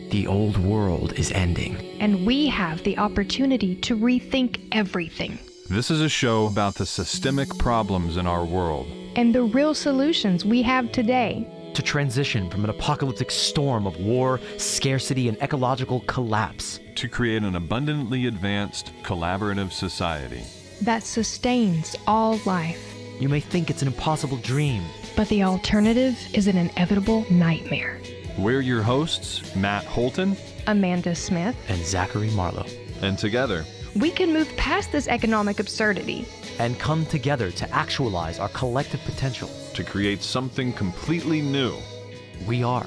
The old world is ending. And we have the opportunity to rethink everything. This is a show about the systemic problems in our world. And the real solutions we have today. To transition from an apocalyptic storm of war, scarcity, and ecological collapse. To create an abundantly advanced, collaborative society. That sustains all life. You may think it's an impossible dream. But the alternative is an inevitable nightmare. We're your hosts, Matt Holton, Amanda Smith, and Zachary Marlowe. And together, we can move past this economic absurdity and come together to actualize our collective potential. To create something completely new. We are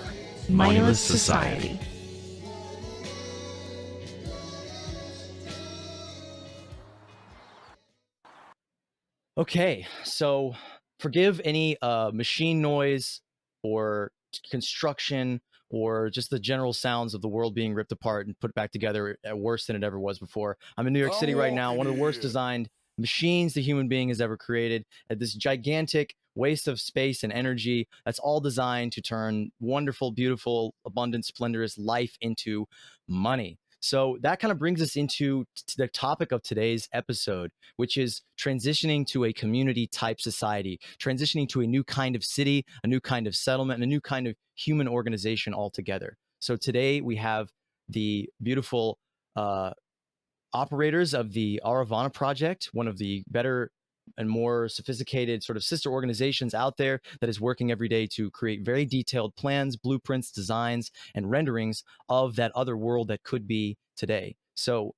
Moneyless Society. Okay, so forgive any machine noise or construction or just the general sounds of the world being ripped apart and put back together worse than it ever was before. I'm in New York City right now, one of the worst designed machines the human being has ever created, at this gigantic waste of space and energy that's all designed to turn wonderful, beautiful, abundant, splendorous life into money. So that kind of brings us into the topic of today's episode, which is transitioning to a community type society, transitioning to a new kind of city, a new kind of settlement, and a new kind of human organization altogether. So today we have the beautiful operators of the Auravana Project, one of the better and more sophisticated sort of sister organizations out there that is working every day to create very detailed plans, blueprints, designs, and renderings of that other world that could be today. So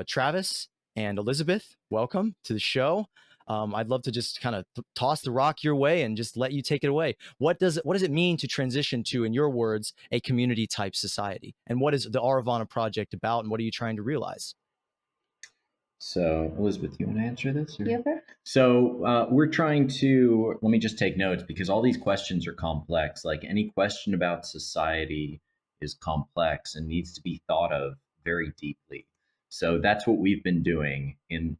Travis and Elizabeth, welcome to the show. I'd love to just kind of toss the rock your way and just let you take it away. What does it mean to transition to, in your words, a community type society? And what is the Auravana Project about, and what are you trying to realize? So, Elizabeth, you want to answer this? Yeah. So we're trying to, let me just take notes because all these questions are complex. Like any question about society is complex and needs to be thought of very deeply. So that's what we've been doing in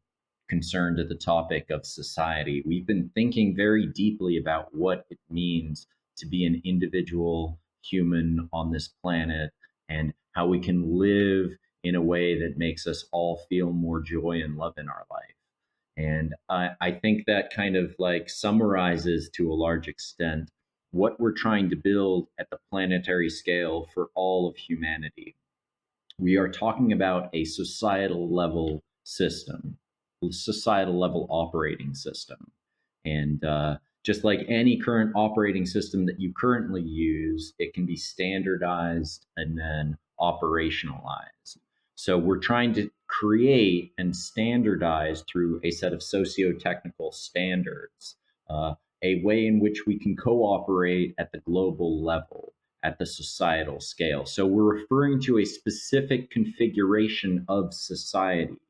concern to the topic of society. We've been thinking very deeply about what it means to be an individual human on this planet and how we can live in a way that makes us all feel more joy and love in our life. And I think that kind of like summarizes to a large extent what we're trying to build at the planetary scale for all of humanity. We are talking about a societal level system, societal level operating system. And just like any current operating system that you currently use, it can be standardized and then operationalized. So we're trying to create and standardize through a set of socio-technical standards, a way in which we can cooperate at the global level, at the societal scale. So we're referring to a specific configuration of society.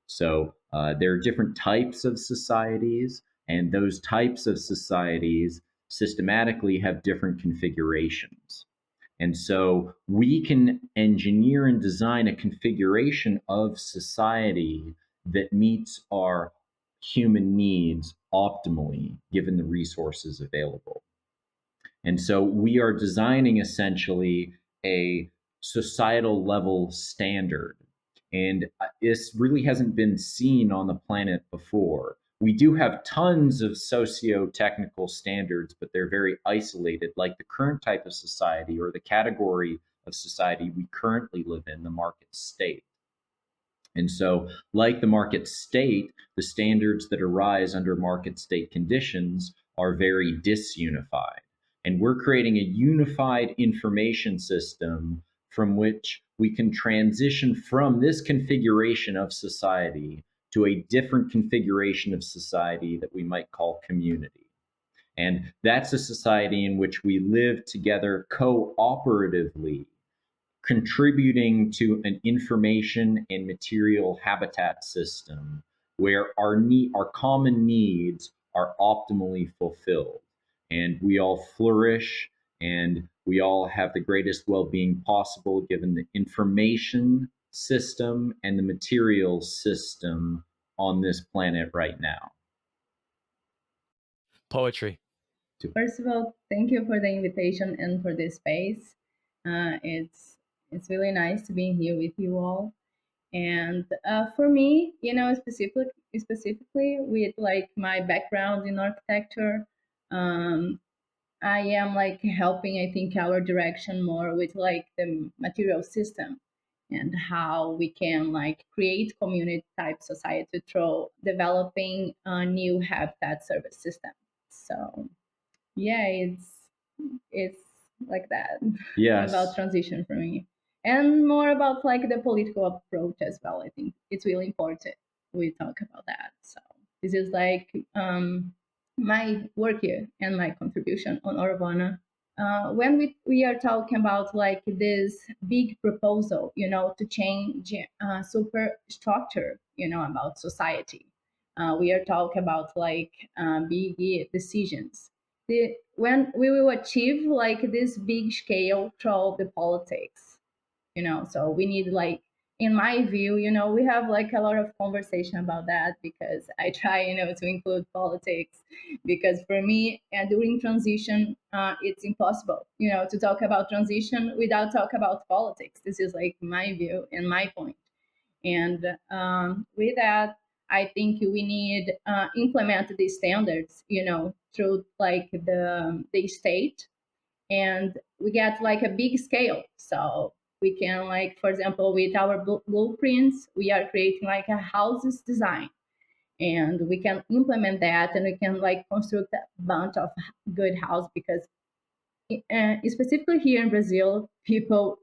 So there are different types of societies, and those types of societies systematically have different configurations. And so we can engineer and design a configuration of society that meets our human needs optimally, given the resources available. And so we are designing essentially a societal level standard. And this really hasn't been seen on the planet before. We do have tons of socio-technical standards, but they're very isolated, like the current type of society or the category of society we currently live in, the market state. And so, like the market state, the standards that arise under market state conditions are very disunified. And we're creating a unified information system from which we can transition from this configuration of society to a different configuration of society that we might call community. And that's a society in which we live together cooperatively, contributing to an information and material habitat system where our common needs are optimally fulfilled. And we all flourish and we all have the greatest well-being possible given the information system and the material system on this planet right now. Poetry. First of all, thank you for the invitation and for this space. It's It's really nice to be here with you all. And for me, specifically with like my background in architecture, um, I am like helping, I think, our direction more with like the material system and how we can like create community type society through developing a new habitat service system. So yeah, it's like that about Yes. transition for me, and more about like the political approach as well. I think it's really important we talk about that. So this is like my work here and my contribution on Auravana. When we are talking about like this big proposal, to change superstructure, about society, we are talking about like big decisions. When we will achieve like this big scale through the politics, so we need like, in my view, we have like a lot of conversation about that, because I try, to include politics, because for me, during transition, it's impossible, to talk about transition without talk about politics. This is like my view and my point. And with that, I think we need implement these standards, through like the state, and we get like a big scale. So we can like, for example, with our blueprints, we are creating like a houses design, and we can implement that, and we can like construct a bunch of good house, because specifically here in Brazil, people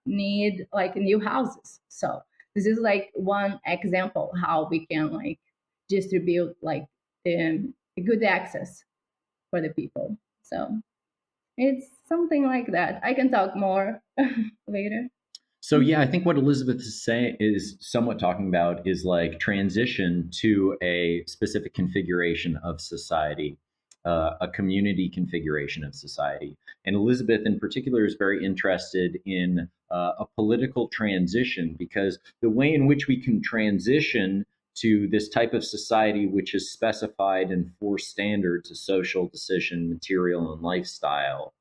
need like new houses. So this is like one example how we can like distribute like the good access for the people. So it's something like that. I can talk more later. So yeah, I think what Elizabeth is saying is somewhat talking about is like transition to a specific configuration of society, a community configuration of society. And Elizabeth, in particular, is very interested in a political transition, because the way in which we can transition to this type of society, which is specified in four standards of social, decision, material, and lifestyle,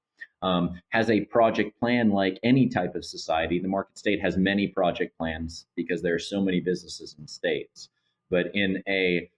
has a project plan like any type of society. The market state has many project plans because there are so many businesses and states. But in a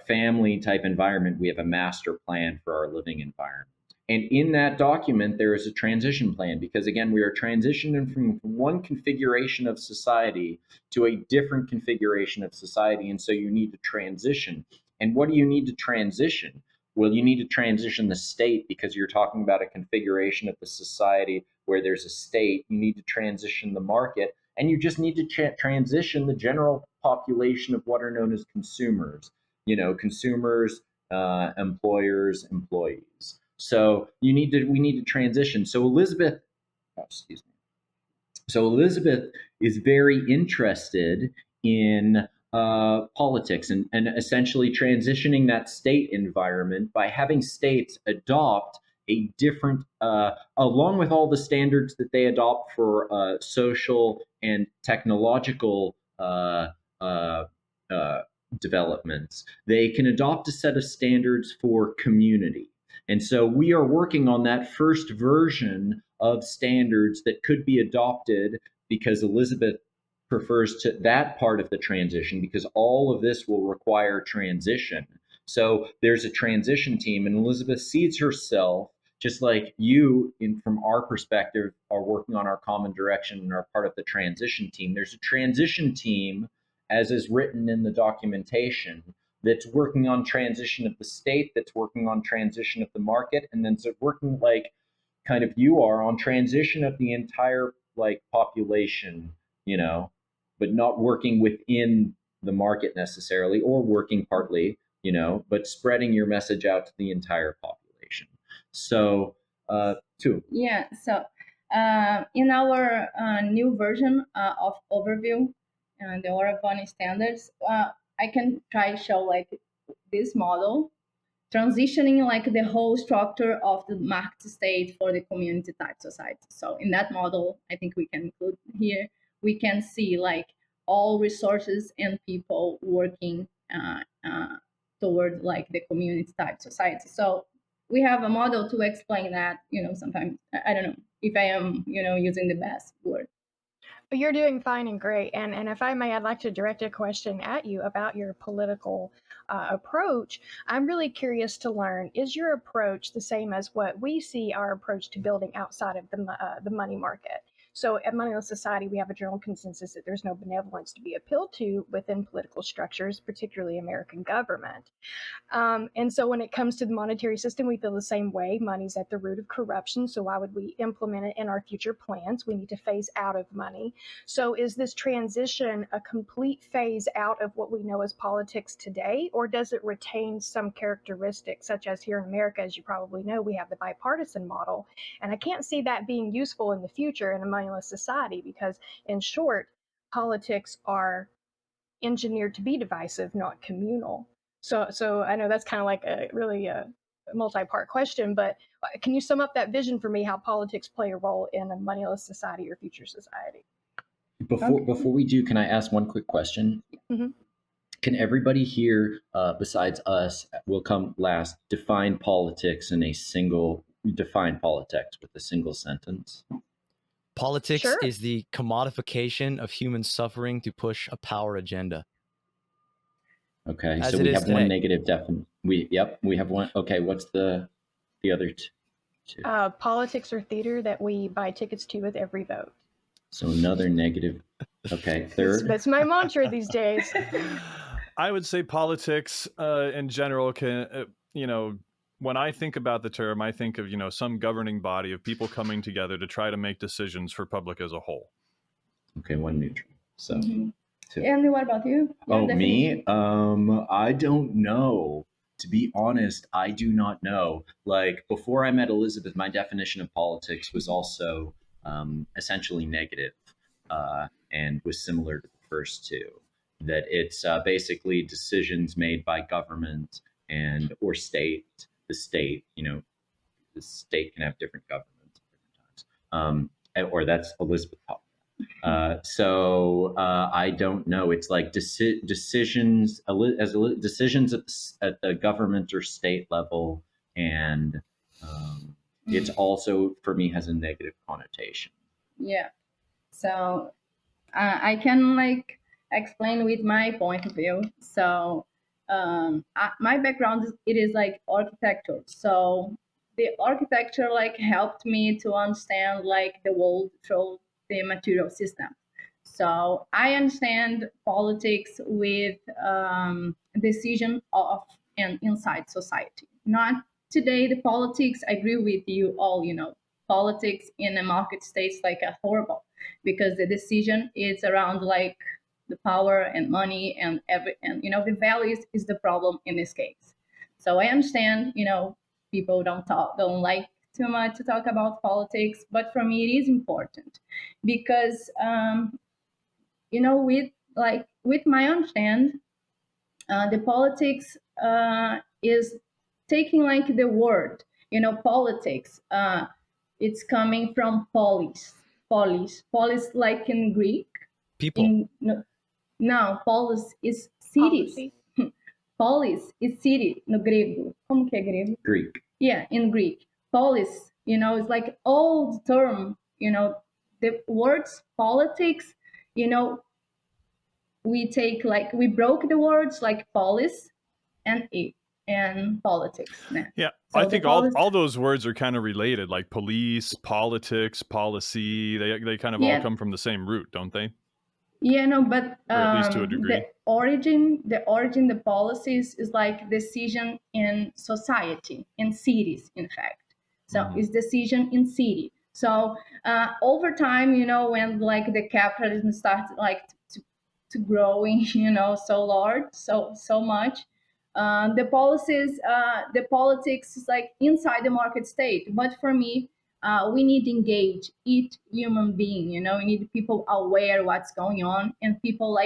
family type environment, we have a master plan for our living environment. And in that document, there is a transition plan, because again, we are transitioning from one configuration of society to a different configuration of society. And so you need to transition. And what do you need to transition? Well, you need to transition the state, because you're talking about a configuration of the society where there's a state. You need to transition the market, and you just need to transition the general population of what are known as consumers. Consumers, employers, employees. So we need to transition. So Elizabeth, oh, excuse me. So Elizabeth is very interested in politics, and essentially transitioning that state environment by having states adopt a different, along with all the standards that they adopt for social and technological uh, uh, developments, they can adopt a set of standards for community. And so we are working on that first version of standards that could be adopted, because Elizabeth prefers to that part of the transition, because all of this will require transition. So there's a transition team, and Elizabeth sees herself, just like you, from our perspective, are working on our common direction and are part of the transition team. There's a transition team, as is written in the documentation, that's working on transition of the state, that's working on transition of the market, and then working like kind of you are on transition of the entire like population, but not working within the market necessarily, or working partly, but spreading your message out to the entire population. So, two. Yeah. So in our new version of overview, the Auravana standards, I can try show like this model transitioning like the whole structure of the market state for the community type society. So in that model, I think we can include here, we can see like all resources and people working toward like the community type society. So we have a model to explain that, sometimes, I don't know, if I am, using the best word. But you're doing fine and great. And if I may, I'd like to direct a question at you about your political approach. I'm really curious to learn, is your approach the same as what we see our approach to building outside of the money market? So at Moneyless Society, we have a general consensus that there's no benevolence to be appealed to within political structures, particularly American government. And so when it comes to the monetary system, we feel the same way. Money's at the root of corruption. So why would we implement it in our future plans? We need to phase out of money. So is this transition a complete phase out of what we know as politics today, or does it retain some characteristics, such as here in America, as you probably know, we have the bipartisan model. And I can't see that being useful in the future in a moneyless society because, in short, politics are engineered to be divisive, not communal. So I know that's kind of like a really multi-part question, but can you sum up that vision for me? How politics play a role in a moneyless society or future society? Before we do, can I ask one quick question? Mm-hmm. Can everybody here, besides us, will come last, define politics with a single sentence? Politics Sure. is the commodification of human suffering to push a power agenda. Okay, As so it we is have one today. negative definition. We have one. Okay, what's the other two? Politics or theater that we buy tickets to with every vote. So another negative. Okay, third. That's my mantra these days. I would say politics in general can, when I think about the term, I think of, some governing body of people coming together to try to make decisions for public as a whole. Okay, one neutral. So, two. And what about you? Oh, me? I don't know. To be honest, I do not know. Like, before I met Elizabeth, my definition of politics was also essentially negative, and was similar to the first two. That it's basically decisions made by government or state. The state, the state can have different governments at different times. Or that's Elizabeth talking. So I don't know. It's like decisions at the government or state level, and it's also for me has a negative connotation. Yeah. So I can explain with my point of view. So my background it is like architecture. So the architecture helped me to understand the world through the material system. So I understand politics with decision of and inside society. Not today the politics. I agree with you all. Politics in a market states a horrible because the decision is around the power and money and the values is the problem in this case. So I understand people don't like too much to talk about politics, but for me it is important because with my understand the politics is taking the word politics it's coming from polis like in Greek. People. Não, polis is cities. Polis is city no grego. Como que é grego? Greek. Yeah, in Greek. Polis, is like old term, the words politics, we broke the words like polis and politics. Yeah, So I think all those words are kind of related, like police, politics, policy. They kind of all come from the same root, don't they? Yeah, no, but or at least to a degree. the policies is like decision in society, in cities, in fact. So it's decision in city. So over time, when the capitalism starts to growing, so large, so much, the policies, the politics is inside the market state. But for me, we need to engage each human being. We need people aware what's going on and people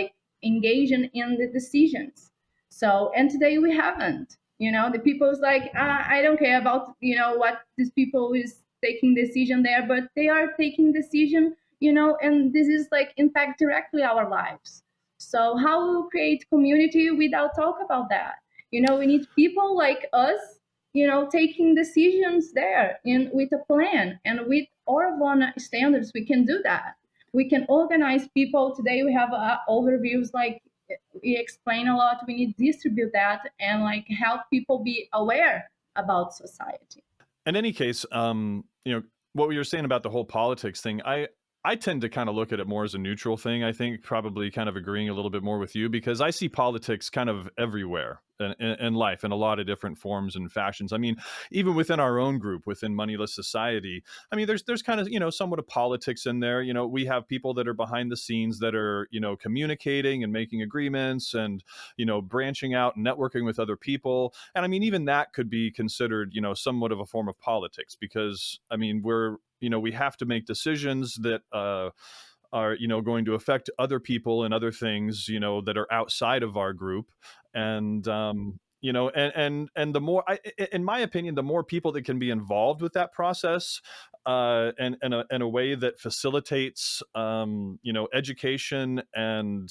engaging in the decisions. So and today we haven't. The people's I don't care about what these people is taking decision there, but they are taking decision. And this is impact directly our lives. So how we will create community without talk about that? We need people like us taking decisions there with a plan and with Auravana standards, we can do that. We can organize people. Today we have overviews, like we explain a lot. We need to distribute that and like help people be aware about society. In any case, what we were saying about the whole politics thing, I tend to kind of look at it more as a neutral thing. I think probably kind of agreeing a little bit more with you, because I see politics kind of everywhere in life in a lot of different forms and fashions. I mean, even within our own group, within Moneyless Society, I mean, there's kind of, somewhat of politics in there. We have people that are behind the scenes that are, communicating and making agreements and, branching out and networking with other people. And I mean, even that could be considered, somewhat of a form of politics, because I mean, we have to make decisions that are going to affect other people and other things that are outside of our group. And and the more in my opinion, the more people that can be involved with that process, and in a way that facilitates education and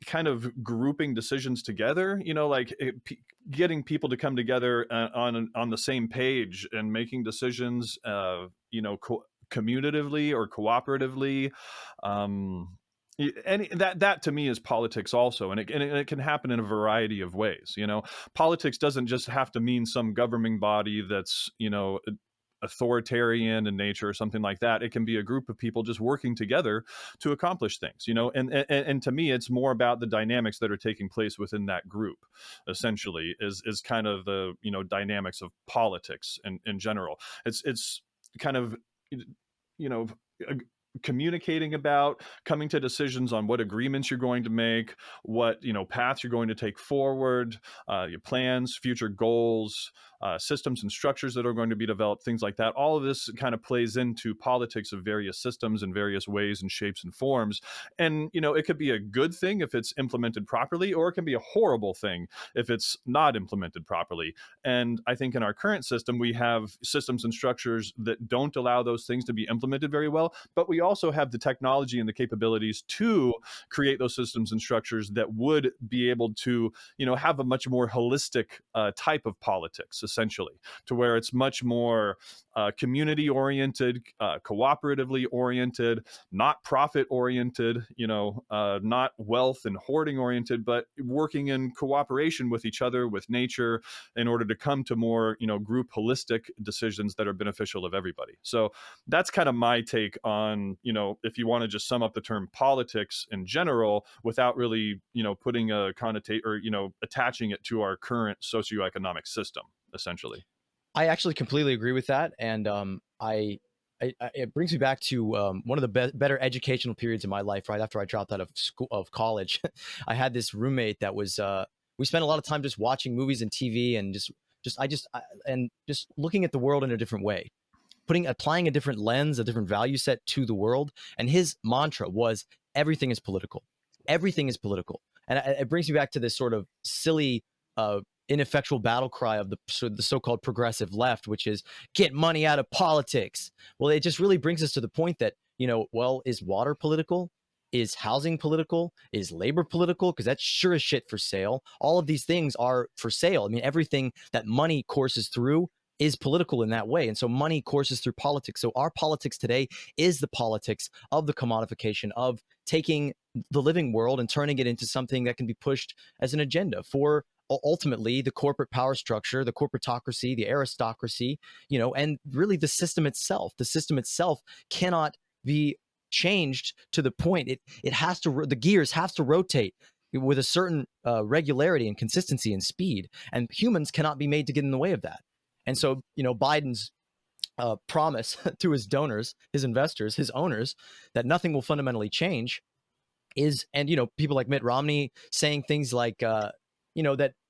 kind of grouping decisions together, like getting people to come together on the same page and making decisions, commutatively or cooperatively. And that to me is politics also, and it can happen in a variety of ways. Politics doesn't just have to mean some governing body that's authoritarian in nature or something like that. It can be a group of people just working together to accomplish things, and to me, it's more about the dynamics that are taking place within that group, essentially, is kind of the, dynamics of politics in general. It's kind of, you know, communicating about, coming to decisions on what agreements you're going to make, what paths you're going to take forward, your plans, future goals, systems and structures that are going to be developed, things like that. All of this kind of plays into politics of various systems in various ways and shapes and forms. And it could be a good thing if it's implemented properly, or it can be a horrible thing if it's not implemented properly. And I think in our current system, we have systems and structures that don't allow those things to be implemented very well, but we also have the technology and the capabilities to create those systems and structures that would be able to, have a much more holistic type of politics, essentially, to where it's much more community oriented, cooperatively oriented, not profit oriented, not wealth and hoarding oriented, but working in cooperation with each other, with nature, in order to come to more, group holistic decisions that are beneficial of everybody. So that's kind of my take on, if you want to just sum up the term politics in general without really, putting a connotate or, attaching it to our current socioeconomic system, essentially. I actually completely agree with that, and it brings me back to one of the better educational periods in my life. Right after I dropped out of school, of college, I had this roommate that was. We spent a lot of time just watching movies and TV, and just looking at the world in a different way, applying a different lens, a different value set to the world. And his mantra was, "Everything is political. Everything is political." And it brings me back to this sort of silly, ineffectual battle cry of the so-called progressive left, which is get money out of politics. Well, it just really brings us to the point that, well, is water political? Is housing political? Is labor political? Because that's sure as shit for sale. All of these things are for sale. I mean, everything that money courses through is political in that way. And so money courses through politics. So our politics today is the politics of the commodification, of taking the living world and turning it into something that can be pushed as an agenda for ultimately the corporate power structure, the corporatocracy, the aristocracy, and really the system itself. The system itself cannot be changed to the point it has to, the gears have to rotate with a certain regularity and consistency and speed, and humans cannot be made to get in the way of that. And so, Biden's promise to his donors, his investors, his owners, that nothing will fundamentally change is, and, people like Mitt Romney saying things like,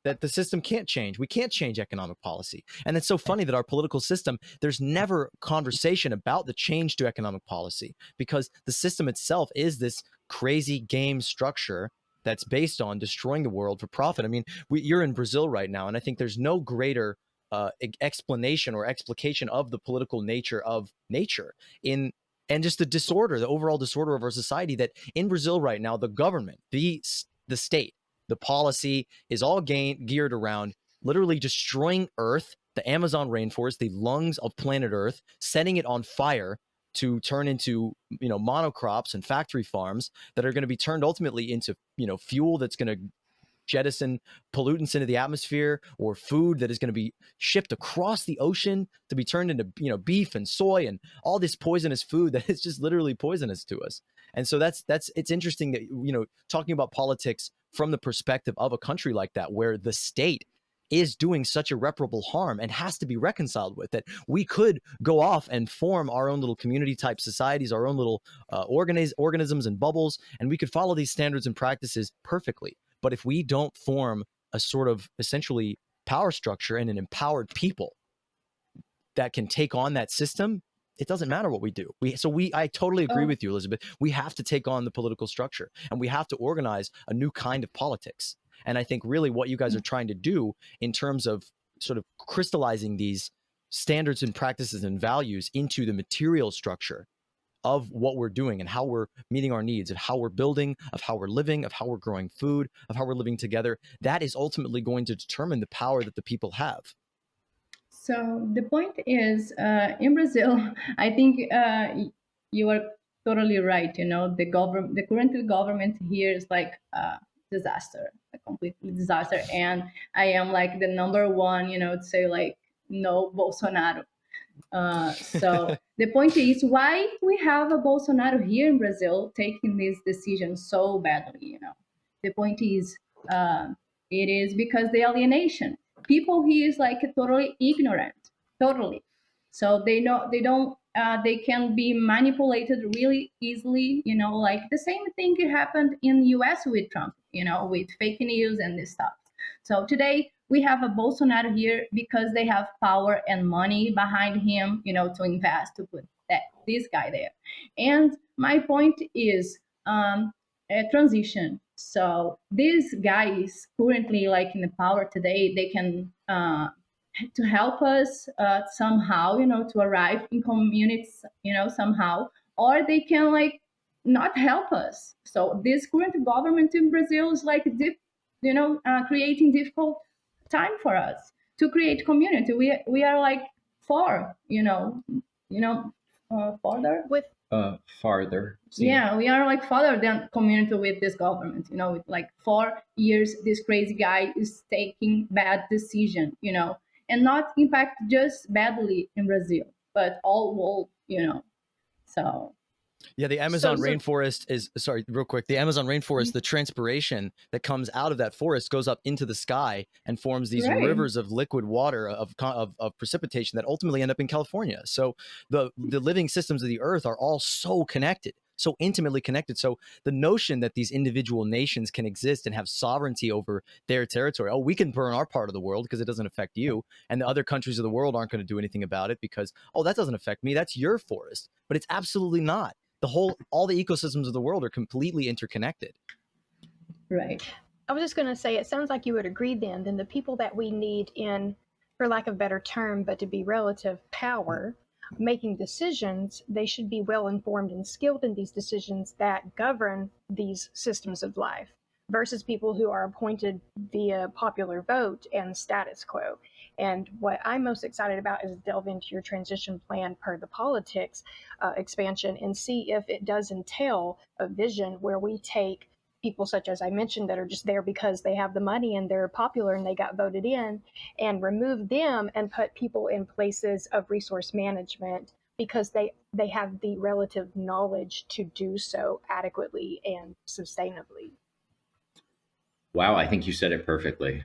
that the system can't change. We can't change economic policy. And it's so funny that our political system, there's never conversation about the change to economic policy, because the system itself is this crazy game structure that's based on destroying the world for profit. I mean, you're in Brazil right now, and I think there's no greater explanation or explication of the political nature of nature and just the overall disorder of our society, that in Brazil right now, the government, the state, the policy is all geared around literally destroying Earth the Amazon rainforest, the lungs of planet Earth, setting it on fire to turn into, monocrops and factory farms that are going to be turned ultimately into, fuel that's going to jettison pollutants into the atmosphere, or food that is going to be shipped across the ocean to be turned into, beef and soy and all this poisonous food that is just literally poisonous to us. And so it's interesting that, talking about politics from the perspective of a country like that, where the state is doing such irreparable harm and has to be reconciled with, that we could go off and form our own little community type societies, our own little organisms and bubbles, and we could follow these standards and practices perfectly. But if we don't form a sort of essentially power structure and an empowered people that can take on that system, it doesn't matter what we do. I totally agree with you, Elizabeth. We have to take on the political structure, and we have to organize a new kind of politics. And I think really what you guys are trying to do in terms of sort of crystallizing these standards and practices and values into the material structure of what we're doing and how we're meeting our needs, of how we're building, of how we're living, of how we're growing food, of how we're living together, that is ultimately going to determine the power that the people have. So the point is, in Brazil, I think you are totally right. The current government here is like a disaster, a complete disaster. And I am like the number one, to say like, no Bolsonaro. So the point is, why we have a Bolsonaro here in Brazil taking this decision so badly. The point is, it is because the alienation. People here is like totally ignorant, totally. So they don't they can be manipulated really easily. Like the same thing happened in U.S. with Trump. With fake news and this stuff. So today we have a Bolsonaro here because they have power and money behind him, to invest, to put this guy there. And my point is a transition. So these guys currently like in the power today, they can to help us somehow, to arrive in communities, somehow, or they can like not help us. So this current government in Brazil is like creating difficult time for us to create community. We are like far, farther with farther. Yeah, we are like farther than community with this government. With like 4 years, this crazy guy is taking bad decision. And not impact just badly in Brazil, but all world. So. Yeah, the Amazon rainforest is, sorry, real quick. The Amazon rainforest, the transpiration that comes out of that forest goes up into the sky and forms these rivers of liquid water, of precipitation that ultimately end up in California. So the living systems of the earth are all so connected, so intimately connected. So the notion that these individual nations can exist and have sovereignty over their territory, we can burn our part of the world because it doesn't affect you, and the other countries of the world aren't going to do anything about it because, that doesn't affect me, that's your forest. But it's absolutely not. All the ecosystems of the world are completely interconnected. Right. I was just going to say, it sounds like you would agree then the people that we need in, for lack of a better term, but to be relative power, making decisions, they should be well informed and skilled in these decisions that govern these systems of life, versus people who are appointed via popular vote and status quo. And what I'm most excited about is delve into your transition plan per the politics expansion and see if it does entail a vision where we take people such as I mentioned that are just there because they have the money and they're popular and they got voted in, and remove them and put people in places of resource management because they have the relative knowledge to do so adequately and sustainably. Wow, I think you said it perfectly.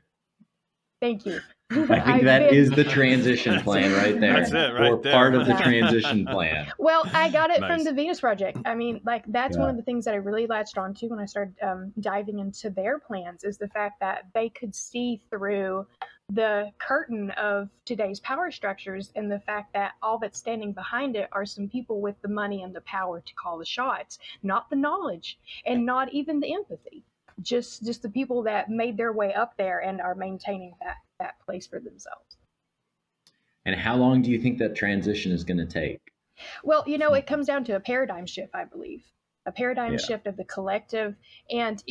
Thank you. I think that is the transition plan right there. That's it right or there. part of the transition plan. Well, I got it Nice. from the Venus Project. I mean, like that's one of the things that I really latched onto when I started diving into their plans is the fact that they could see through the curtain of today's power structures and the fact that all that's standing behind it are some people with the money and the power to call the shots, not the knowledge and not even the empathy. Just the people that made their way up there and are maintaining that place for themselves. And how long do you think that transition is going to take? Well, it comes down to a paradigm shift, I believe, a paradigm shift of the collective. And,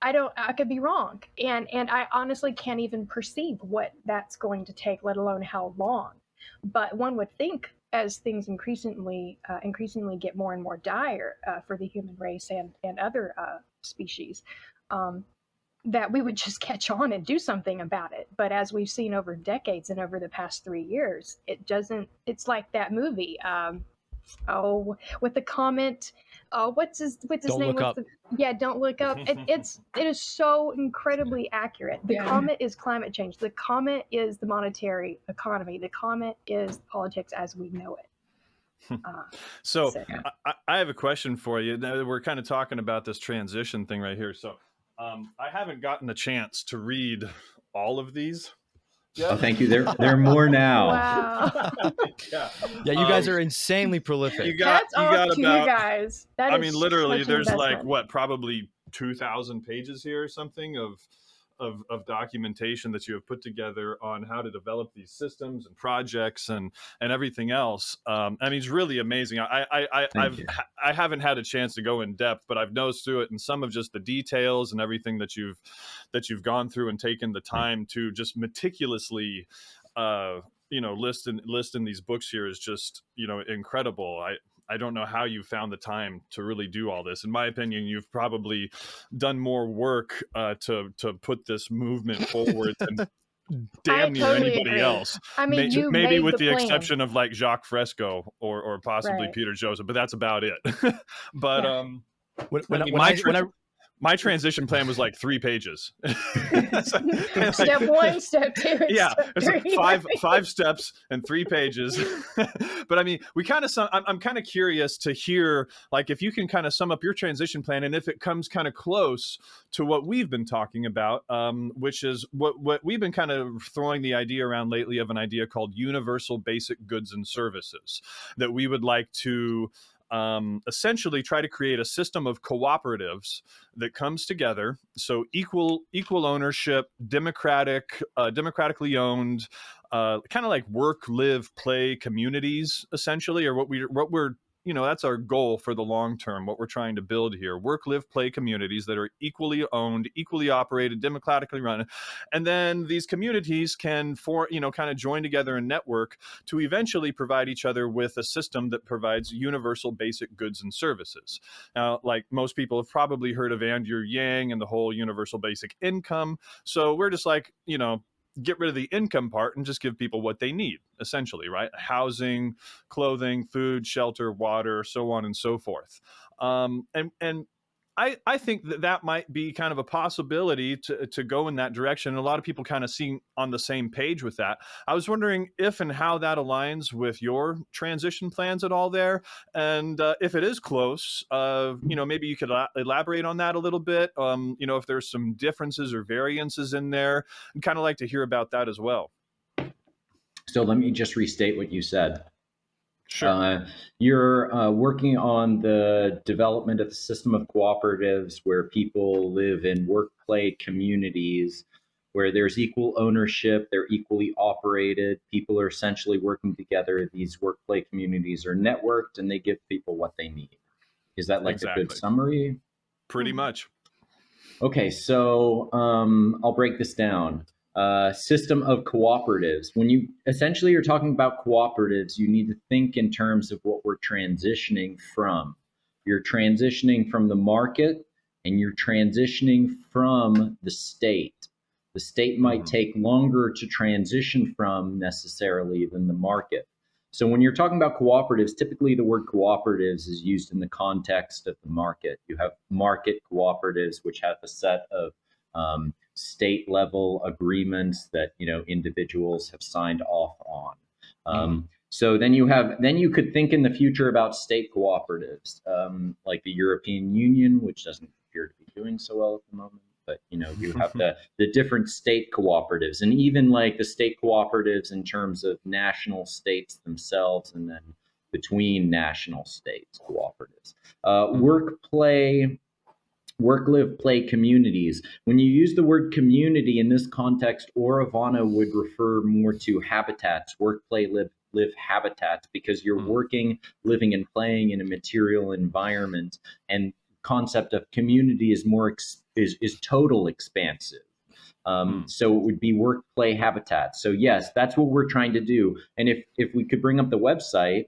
I could be wrong. And I honestly can't even perceive what that's going to take, let alone how long. But one would think as things increasingly get more and more dire for the human race and other species, um, that we would just catch on and do something about it. But as we've seen over decades and over the past 3 years, it doesn't. It's like that movie. With the comment. What's his Don't name? look up. Yeah, don't look up. It is so incredibly accurate. The comet is climate change. The comet is the monetary economy. The comet is politics as we know it. So Yeah. I have a question for you. Now, we're kind of talking about this transition thing right here. So I haven't gotten the chance to read all of these. Oh, thank you. There are more now. Wow. Yeah, Yeah, you guys are insanely prolific. you got to you about. guys. That I is mean, literally, such an there's like investment. what, probably 2,000 pages here or something of documentation that you have put together on how to develop these systems and projects and everything else. I mean, it's really amazing. I haven't had a chance to go in depth, but I've nosed through it, and some of just the details and everything that you've gone through and taken the time to just meticulously list in these books here is just incredible. I don't know how you found the time to really do all this. In my opinion, you've probably done more work to put this movement forward than damn near totally anybody agree. else. I mean, you Maybe made with the plan. exception of like Jacques Fresco or possibly Right. Peter Joseph, but that's about it. But Yeah. my transition plan was like 3 pages. Step 1, step 2, and yeah, step it's 3. like five steps and 3 pages. But I mean, I'm kind of curious to hear, like, if you can kind of sum up your transition plan, and if it comes kind of close to what we've been talking about, which is what we've been kind of throwing the idea around lately of an idea called universal basic goods and services, that we would like to essentially try to create a system of cooperatives that comes together. So equal ownership, democratically owned, kind of like work, live, play communities, essentially, or what we're that's our goal for the long term, what we're trying to build here. Work, live, play communities that are equally owned, equally operated, democratically run. And then these communities can kind of join together and network to eventually provide each other with a system that provides universal basic goods and services. Now, like most people have probably heard of Andrew Yang and the whole universal basic income. So we're just like, get rid of the income part and just give people what they need, essentially, right? Housing, clothing, food, shelter, water, so on and so forth. And I think that might be kind of a possibility to go in that direction. And a lot of people kind of seem on the same page with that. I was wondering if and how that aligns with your transition plans at all there. And if it is close, maybe you could elaborate on that a little bit. If there's some differences or variances in there, I'd kind of like to hear about that as well. So let me just restate what you said. Sure. You're working on the development of a system of cooperatives where people live in work-play communities where there's equal ownership, they're equally operated, people are essentially working together. These work-play communities are networked and they give people what they need. Is that like a good summary? Pretty much. Okay, so I'll break this down. System of cooperatives. When you essentially are talking about cooperatives, you need to think in terms of what we're transitioning from. You're transitioning from the market and you're transitioning from the state. The state might take longer to transition from necessarily than the market. So when you're talking about cooperatives, typically the word cooperatives is used in the context of the market. You have market cooperatives, which have a set of state level agreements that individuals have signed off on. So then you could think in the future about state cooperatives, like the European Union, which doesn't appear to be doing so well at the moment. But you have the different state cooperatives, and even like the state cooperatives in terms of national states themselves, and then between national states cooperatives. Work, live, play communities. When you use the word community in this context, Auravana would refer more to habitats, work, play, live habitats, because you're working, living, and playing in a material environment. And concept of community is is total expansive. So it would be work play habitat. So yes, that's what we're trying to do. And if we could bring up the website,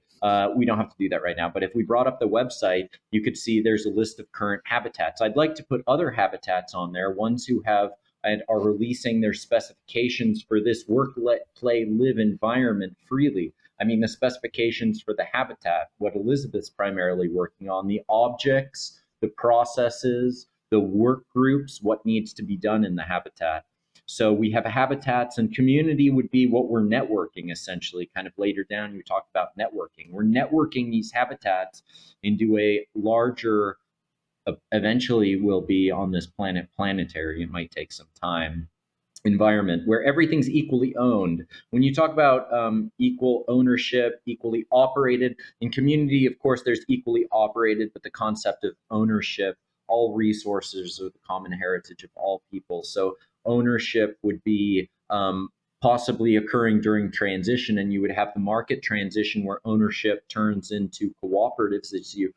we don't have to do that right now, but if we brought up the website, you could see there's a list of current habitats. I'd like to put other habitats on there, ones who have and are releasing their specifications for this work, play, live environment freely. I mean, the specifications for the habitat, what Elizabeth's primarily working on, the objects, the processes, the work groups, what needs to be done in the habitat. So we have habitats, and community would be what we're networking, essentially. Kind of later down, you talked about networking. We're networking these habitats into a larger, eventually will be on this planet, planetary, it might take some time, environment where everything's equally owned. When you talk about equal ownership, equally operated, in community, of course, there's equally operated, but the concept of ownership, all resources are the common heritage of all people. So ownership would be possibly occurring during transition, and you would have the market transition where ownership turns into cooperatives, as you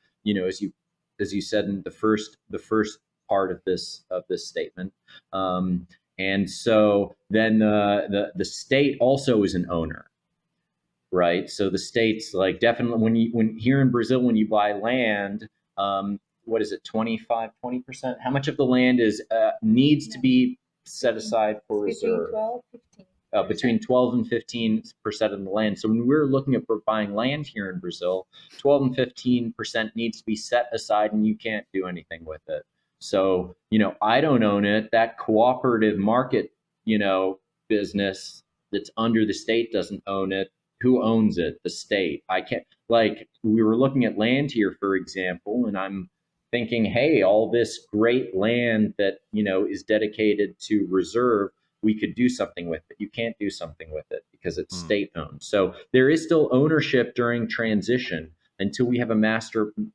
said in the first part of this statement. And so then the state also is an owner, right? So the state's like definitely when here in Brazil, when you buy land, what is it, 20%? How much of the land is needs to be set aside for reserve? Between 12 and 15% of the land. So when we're looking at buying land here in Brazil, 12 and 15% needs to be set aside, and you can't do anything with it. So, I don't own it. That cooperative market, business that's under the state doesn't own it. Who owns it? The state. I can't, like, we were looking at land here, for example, and I'm thinking, hey, all this great land that, is dedicated to reserve, we could do something with it. You can't do something with it because it's state owned. So there is still ownership during transition until we have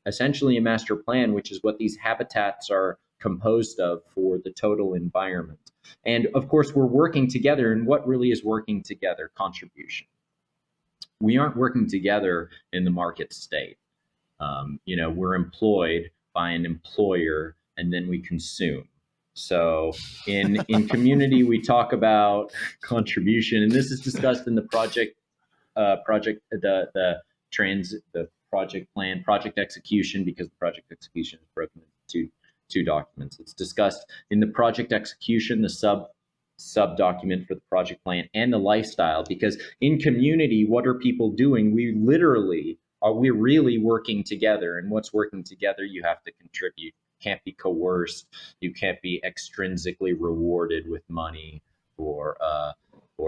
essentially a master plan, which is what these habitats are composed of for the total environment. And of course, we're working together. And what really is working together? Contribution. We aren't working together in the market state. We're employed by an employer, and then we consume. So in community, we talk about contribution, and this is discussed in the project project plan, project execution, because the project execution is broken into two documents. It's discussed in the project execution, the sub document for the project plan, and the lifestyle, because in community, what are people doing? We're really working together, and what's working together, you have to contribute. Can't be coerced. You can't be extrinsically rewarded with money or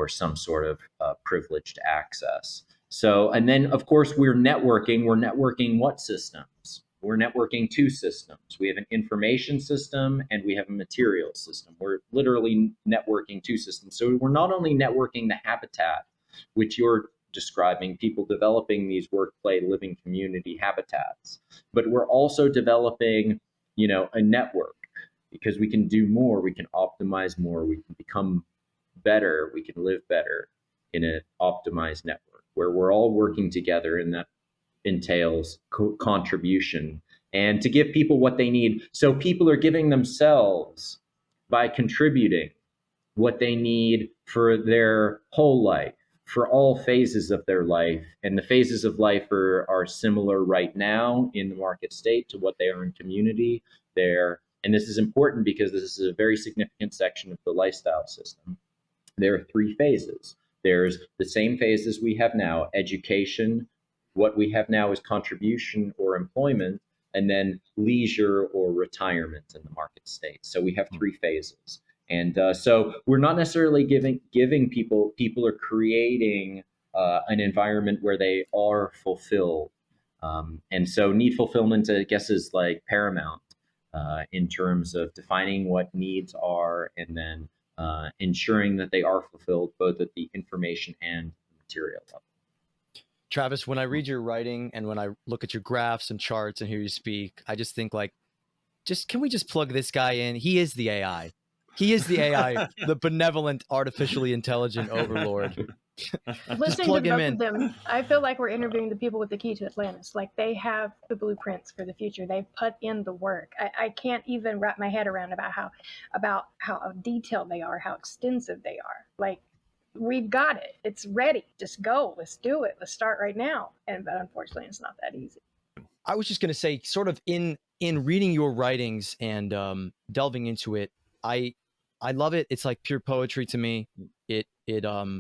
some sort of privileged access. So, and then of course we're networking. We're networking what systems? We're networking two systems. We have an information system and we have a material system. We're literally networking two systems. So we're not only networking the habitat, which you're describing, people developing these work, play, living community habitats, but we're also developing a network, because we can do more, we can optimize more, we can become better, we can live better in an optimized network where we're all working together, and that entails contribution and to give people what they need. So people are giving themselves by contributing what they need for their whole life, for all phases of their life. And the phases of life are similar right now in the market state to what they are in community. And this is important because this is a very significant section of the lifestyle system. There are three phases. There's the same phases we have now: education. What we have now is contribution or employment, and then leisure or retirement in the market state. So we have three phases. And so we're not necessarily giving people are creating an environment where they are fulfilled. And so need fulfillment, I guess, is like paramount in terms of defining what needs are, and then ensuring that they are fulfilled both at the information and material level. Travis, when I read your writing and when I look at your graphs and charts and hear you speak, I just think can we just plug this guy in? He is the AI. He is the AI, the benevolent, artificially intelligent overlord. Just Listening to plug him both in. of them, I feel like we're interviewing the people with the key to Atlantis. Like they have the blueprints for the future. They've put in the work. I can't even wrap my head around about how detailed they are, how extensive they are. Like we've got it. It's ready. Just go. Let's do it. Let's start right now. But unfortunately, it's not that easy. I was just going to say, sort of in reading your writings and delving into it, I love it. It's like pure poetry to me. It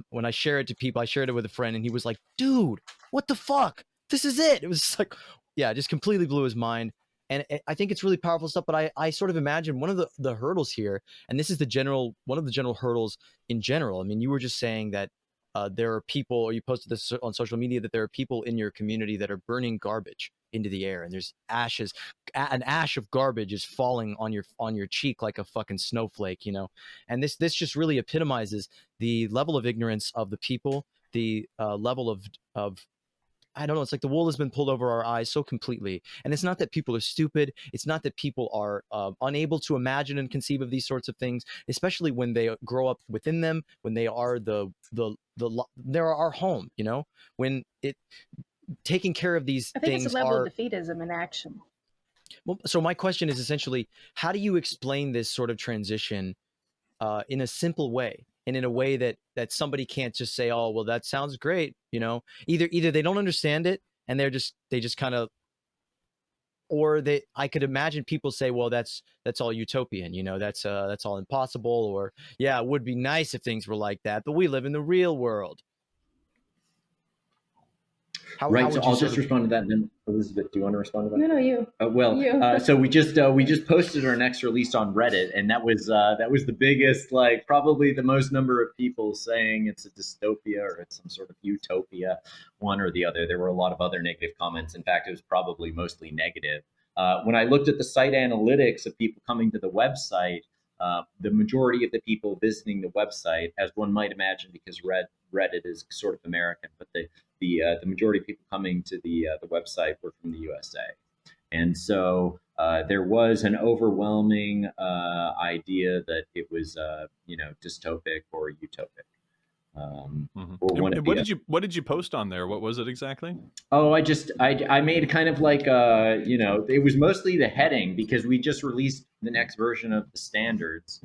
when I share it to people, I shared it with a friend, and he was like, "Dude, what the fuck? This is it." It was just like, yeah, just completely blew his mind. And I think it's really powerful stuff. But I sort of imagine one of the hurdles here, and this is one of the general hurdles in general. I mean, you were just saying that there are people, or you posted this on social media, that there are people in your community that are burning garbage into the air, and there's ashes, an ash of garbage is falling on your cheek like a fucking snowflake, you know. And this just really epitomizes the level of ignorance of the people, the level of I don't know. It's like the wool has been pulled over our eyes so completely. And it's not that people are stupid. It's not that people are unable to imagine and conceive of these sorts of things, especially when they grow up within them, when they are they're our home, you know, when it taking care of these I think it's a things level are. of defeatism in action. Well, so my question is essentially, how do you explain this sort of transition in a simple way, and in a way that somebody can't just say, "Oh, well, that sounds great," you know? Either they don't understand it, and they just kind of, or I could imagine people say, "Well, that's all utopian," you know, that's all impossible, or yeah, it would be nice if things were like that, but we live in the real world. How Right. So would you I'll sort just of? respond to that. And then Elizabeth, do you want to respond to that? No, you. So we just posted our next release on Reddit, and that was the biggest, like probably the most number of people saying it's a dystopia or it's some sort of utopia, one or the other. There were a lot of other negative comments. In fact, it was probably mostly negative. When I looked at the site analytics of people coming to the website, the majority of the people visiting the website, as one might imagine, because Reddit is sort of American, but the majority of people coming to the website were from the USA, and so there was an overwhelming idea that it was dystopic or utopic. Or one And what did you post on there? What was it exactly? Oh, I made kind of like it was mostly the heading because we just released the next version of the standards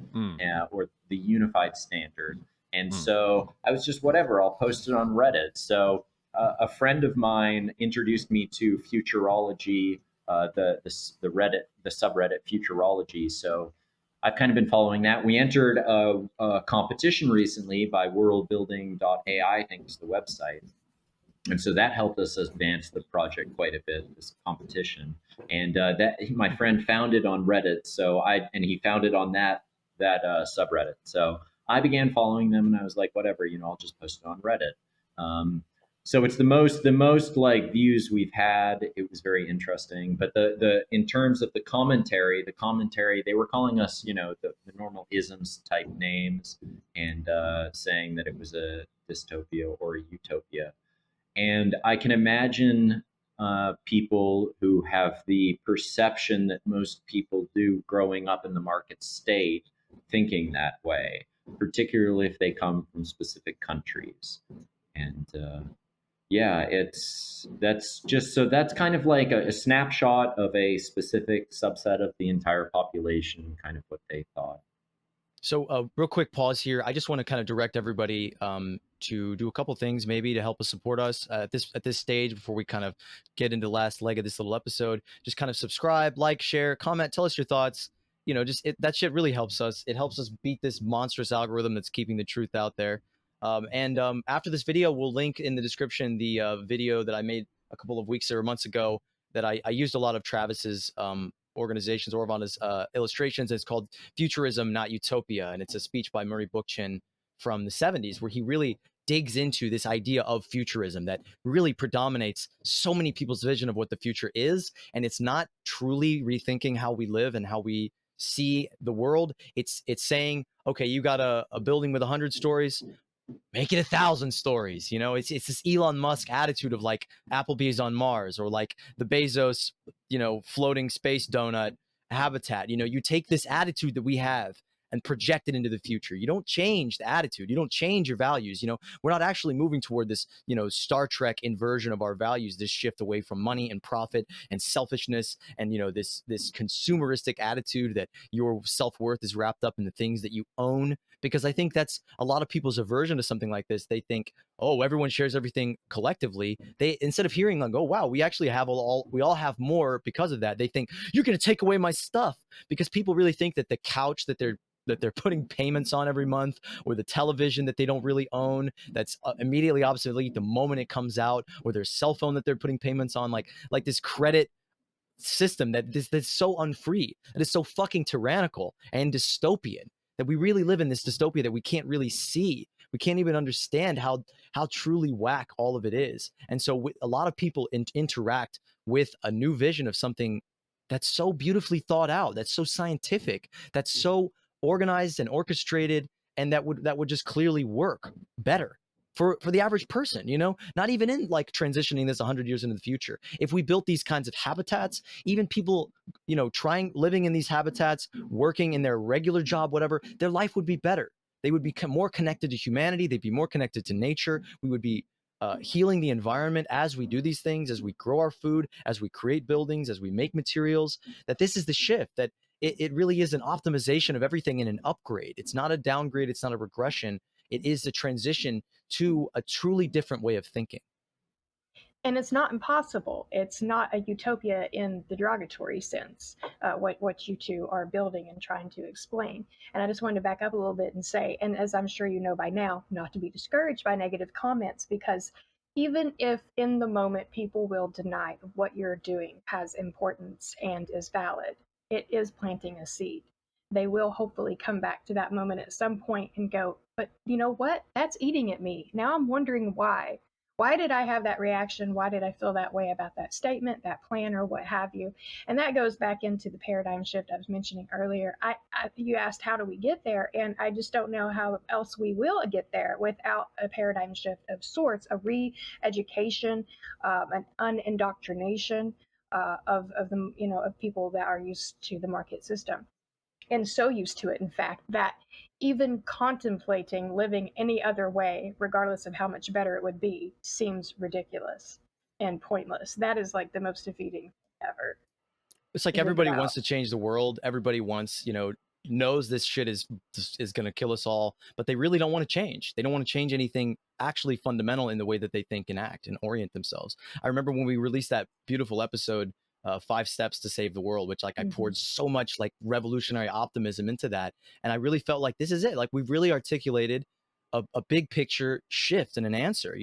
or the unified standard, and so I was just whatever. I'll post it on Reddit. So a friend of mine introduced me to Futurology, the Reddit, the subreddit Futurology. So I've kind of been following that. We entered a competition recently by worldbuilding.ai, I think is the website. And so that helped us advance the project quite a bit, this competition. And that my friend found it on Reddit, and he found it on that subreddit. So I began following them, and I was like, whatever, I'll just post it on Reddit. So it's the most like views we've had. It was very interesting. But the in terms of the commentary, they were calling us, the normal isms type names, and saying that it was a dystopia or a utopia. And I can imagine people who have the perception that most people do growing up in the market state thinking that way, particularly if they come from specific countries. And that's kind of like a snapshot of a specific subset of the entire population, kind of what they thought. So real quick pause here. I just want to kind of direct everybody to do a couple things maybe to help us support us at this stage before we kind of get into the last leg of this little episode. Just kind of subscribe, like, share, comment, tell us your thoughts. That shit really helps us. It helps us beat this monstrous algorithm that's keeping the truth out there. And after this video, we'll link in the description the video that I made a couple of weeks or months ago that I used a lot of Travis's organizations, Auravana's illustrations. It's called Futurism, Not Utopia. And it's a speech by Murray Bookchin from the 70s, where he really digs into this idea of futurism that really predominates so many people's vision of what the future is. And it's not truly rethinking how we live and how we see the world. It's saying, okay, you got a building with 100 stories, make it 1,000 stories. It's this Elon Musk attitude of like Applebee's on Mars, or like the Bezos, floating space donut habitat. You take this attitude that we have, and project it into the future. You don't change the attitude. You don't change your values. We're not actually moving toward this, Star Trek inversion of our values, this shift away from money and profit and selfishness and, this consumeristic attitude that your self-worth is wrapped up in the things that you own. Because I think that's a lot of people's aversion to something like this. They think, oh, everyone shares everything collectively. They, instead of hearing like, oh, wow, we actually have we all have more because of that. They think you're going to take away my stuff, because people really think that the couch that they're putting payments on every month, or the television that they don't really own, that's immediately obsolete the moment it comes out, or their cell phone that they're putting payments on, like this credit system that's so unfree, that is so fucking tyrannical and dystopian, that we really live in this dystopia that we can't really see. We can't even understand how truly whack all of it is. And so a lot of people interact with a new vision of something that's so beautifully thought out, that's so scientific, that's so organized and orchestrated, and that would just clearly work better for the average person, not even in like transitioning this 100 years into the future. If we built these kinds of habitats, even people, living in these habitats, working in their regular job, whatever, their life would be better. They would become more connected to humanity. They'd be more connected to nature. We would be healing the environment as we do these things, as we grow our food, as we create buildings, as we make materials. That this is the shift, that it really is an optimization of everything and an upgrade. It's not a downgrade. It's not a regression. It is the transition to a truly different way of thinking. And it's not impossible. It's not a utopia in the derogatory sense, what you two are building and trying to explain. And I just wanted to back up a little bit and say, and as I'm sure you know by now, not to be discouraged by negative comments, because even if in the moment people will deny what you're doing has importance and is valid, it is planting a seed. They will hopefully come back to that moment at some point and go, but you know what? That's eating at me. Now I'm wondering why. Why did I have that reaction? Why did I feel that way about that statement, that plan, or what have you? And that goes back into the paradigm shift I was mentioning earlier. You asked, how do we get there? And I just don't know how else we will get there without a paradigm shift of sorts, a re-education, an unindoctrination of the of people that are used to the market system, and so used to it, in fact, that even contemplating living any other way, regardless of how much better it would be, seems ridiculous and pointless. That is like the most defeating thing ever. It's like everybody wants to change the world. Everybody wants, knows this shit is going to kill us all, but they really don't want to change. They don't want to change anything actually fundamental in the way that they think and act and orient themselves. I remember when we released that beautiful episode, 5 Steps to Save the World, which I poured so much like revolutionary optimism into that. And I really felt like this is it. Like we've really articulated a big picture shift and an answer,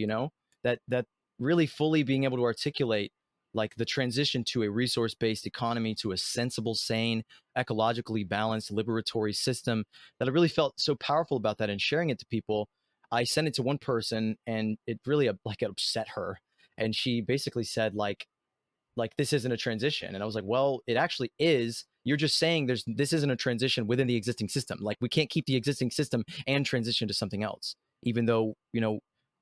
that really fully being able to articulate like the transition to a resource-based economy, to a sensible, sane, ecologically balanced, liberatory system, that I really felt so powerful about that. And sharing it to people, I sent it to one person and it really it upset her. And she basically said like this isn't a transition. And I was like, well, it actually is. You're just saying this isn't a transition within the existing system. Like we can't keep the existing system and transition to something else, even though,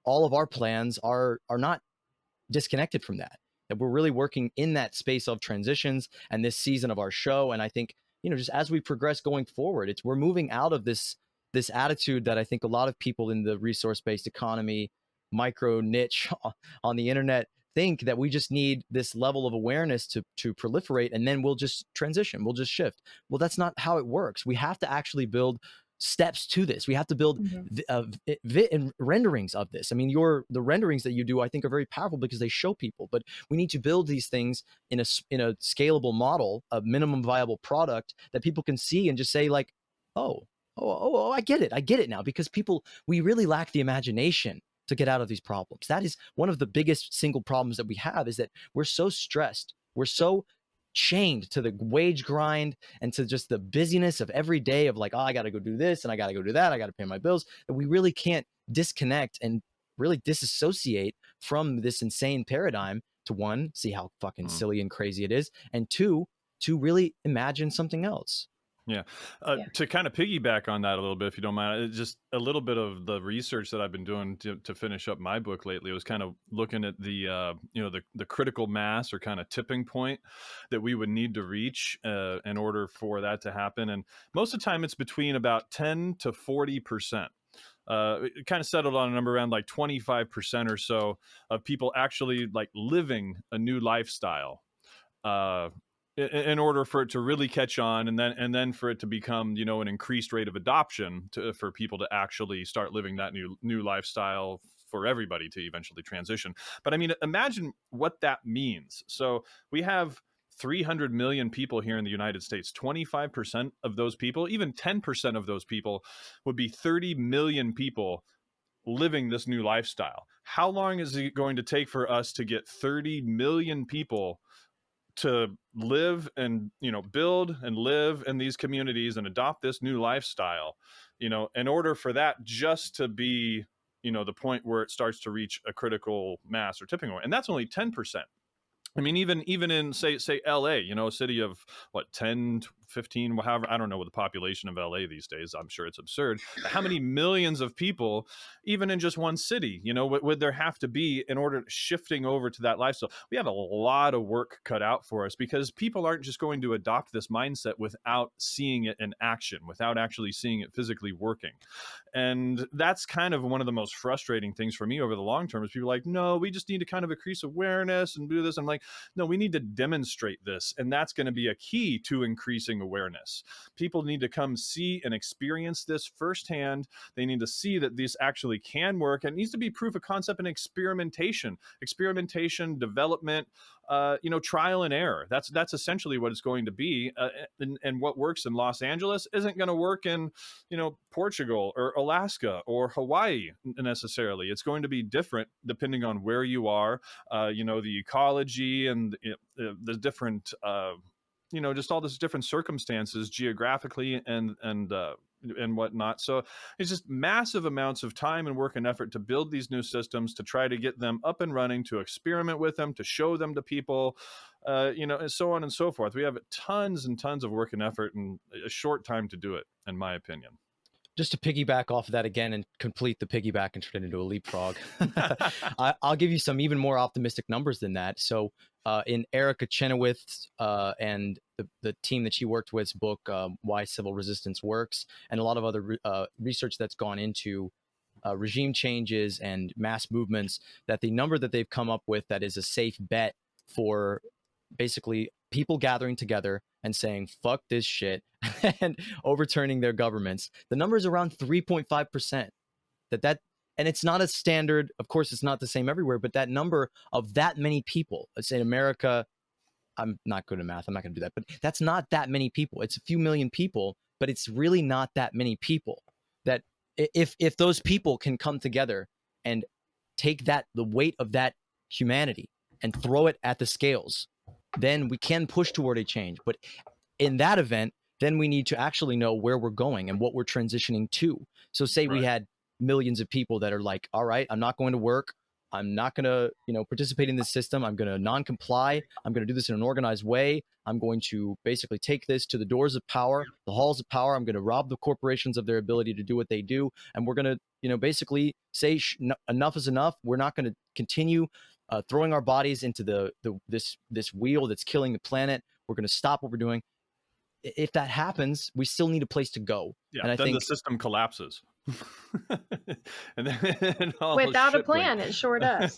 all of our plans are not disconnected from that we're really working in that space of transitions and this season of our show. And I think, just as we progress going forward, we're moving out of this attitude that I think a lot of people in the resource-based economy, micro niche on the internet think that we just need this level of awareness to proliferate, and then we'll just transition, we'll just shift. Well, that's not how it works. We have to actually build steps to this. We have to build renderings of this. I mean, the renderings that you do, I think, are very powerful because they show people. But we need to build these things in a scalable model, a minimum viable product that people can see and just say, like, oh, I get it now. Because we really lack the imagination to get out of these problems. That is one of the biggest single problems that we have, is that we're so stressed. We're so chained to the wage grind and to just the busyness of every day of like, oh, I got to go do this and I got to go do that. I got to pay my bills. And we really can't disconnect and really disassociate from this insane paradigm to, one, see how fucking silly and crazy it is, and two, to really imagine something else. Yeah. Yeah. To kind of piggyback on that a little bit, if you don't mind, just a little bit of the research that I've been doing to finish up my book lately was kind of looking at the, the critical mass or kind of tipping point that we would need to reach in order for that to happen. And most of the time it's between about 10 to 40%. It kind of settled on a number around like 25% or so of people actually like living a new lifestyle. In order for it to really catch on, and then for it to become, an increased rate of adoption for people to actually start living that new lifestyle, for everybody to eventually transition. But I mean, imagine what that means. So we have 300 million people here in the United States. 25% of those people, even 10% of those people, would be 30 million people living this new lifestyle. How long is it going to take for us to get 30 million people to live and build and live in these communities and adopt this new lifestyle, in order for that just to be, the point where it starts to reach a critical mass or tipping point? And that's only 10%. I mean, even in say LA, a city of what, 10, 15, however, I don't know what the population of LA these days. I'm sure it's absurd. But how many millions of people, even in just one city, would there have to be in order shifting over to that lifestyle? We have a lot of work cut out for us, because people aren't just going to adopt this mindset without seeing it in action, without actually seeing it physically working. And that's kind of one of the most frustrating things for me over the long term, is people are like, no, we just need to kind of increase awareness and do this. I'm like, no, we need to demonstrate this. And that's going to be a key to increasing awareness. People need to come see and experience this firsthand. They need to see that this actually can work. And it needs to be proof of concept and experimentation, development, trial and error. That's essentially what it's going to be. And what works in Los Angeles isn't going to work in, Portugal or Alaska or Hawaii necessarily. It's going to be different depending on where you are, the ecology and the different, just all these different circumstances geographically and whatnot. So it's just massive amounts of time and work and effort to build these new systems, to try to get them up and running, to experiment with them, to show them to people, and so on and so forth. We have tons and tons of work and effort and a short time to do it, in my opinion. Just to piggyback off of that again and complete the piggyback and turn it into a leapfrog, I'll give you some even more optimistic numbers than that. So in Erica Chenoweth's and the team that she worked with's book, Why Civil Resistance Works, and a lot of other research that's gone into regime changes and mass movements, that the number that they've come up with that is a safe bet for basically people gathering together and saying, fuck this shit, and overturning their governments, the number is around 3.5%. And it's not a standard, of course, it's not the same everywhere, but that number of that many people, let's say in America, I'm not good at math, I'm not going to do that, but that's not that many people. It's a few million people, but it's really not that many people. That if those people can come together and take the weight of that humanity and throw it at the scales, then we can push toward a change. But in that event, then we need to actually know where we're going and what we're transitioning to. So say we had millions of people that are like, all right, I'm not going to work. I'm not going to, participate in this system. I'm going to non-comply. I'm going to do this in an organized way. I'm going to basically take this to the doors of power, the halls of power. I'm going to rob the corporations of their ability to do what they do. And we're going to, basically say enough is enough. We're not going to continue throwing our bodies into this wheel that's killing the planet. We're going to stop what we're doing. If that happens, we still need a place to go. Yeah, and I then think the system collapses. and without a plan, it sure does.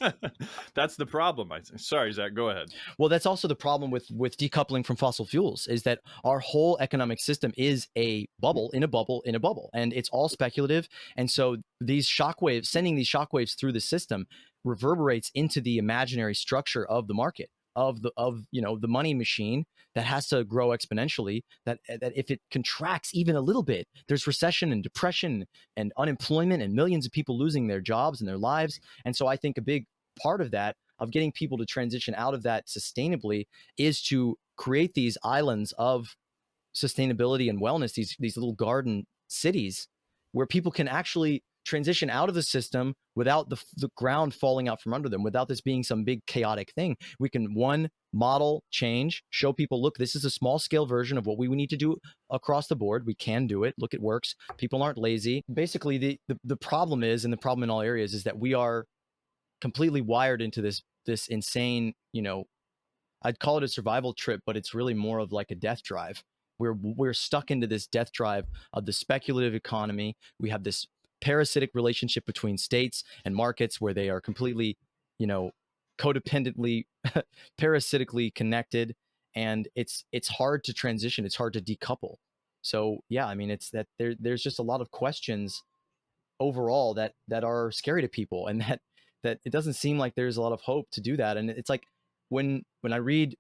That's the problem. Sorry, Zach, go ahead. Well, that's also the problem with decoupling from fossil fuels, is that our whole economic system is a bubble in a bubble in a bubble, and it's all speculative. And so these shockwaves, sending these shockwaves through the system, reverberates into the imaginary structure of the market, of the money machine that has to grow exponentially, that if it contracts even a little bit, there's recession and depression and unemployment and millions of people losing their jobs and their lives. And so I think a big part of that, of getting people to transition out of that sustainably, is to create these islands of sustainability and wellness, these little garden cities where people can actually transition out of the system without the ground falling out from under them, without this being some big chaotic thing. We can, one, model change, show people, look, this is a small scale version of what we need to do across the board. We can do it. Look, it works. People aren't lazy. Basically, the problem is, and the problem in all areas, is that we are completely wired into this insane, I'd call it a survival trip, but it's really more of like a death drive. We're stuck into this death drive of the speculative economy. We have this parasitic relationship between states and markets where they are completely, codependently, parasitically connected, and it's hard to transition. It's hard to decouple. So yeah, I mean, it's that there's just a lot of questions overall that are scary to people, and that it doesn't seem like there's a lot of hope to do that. And it's like when I read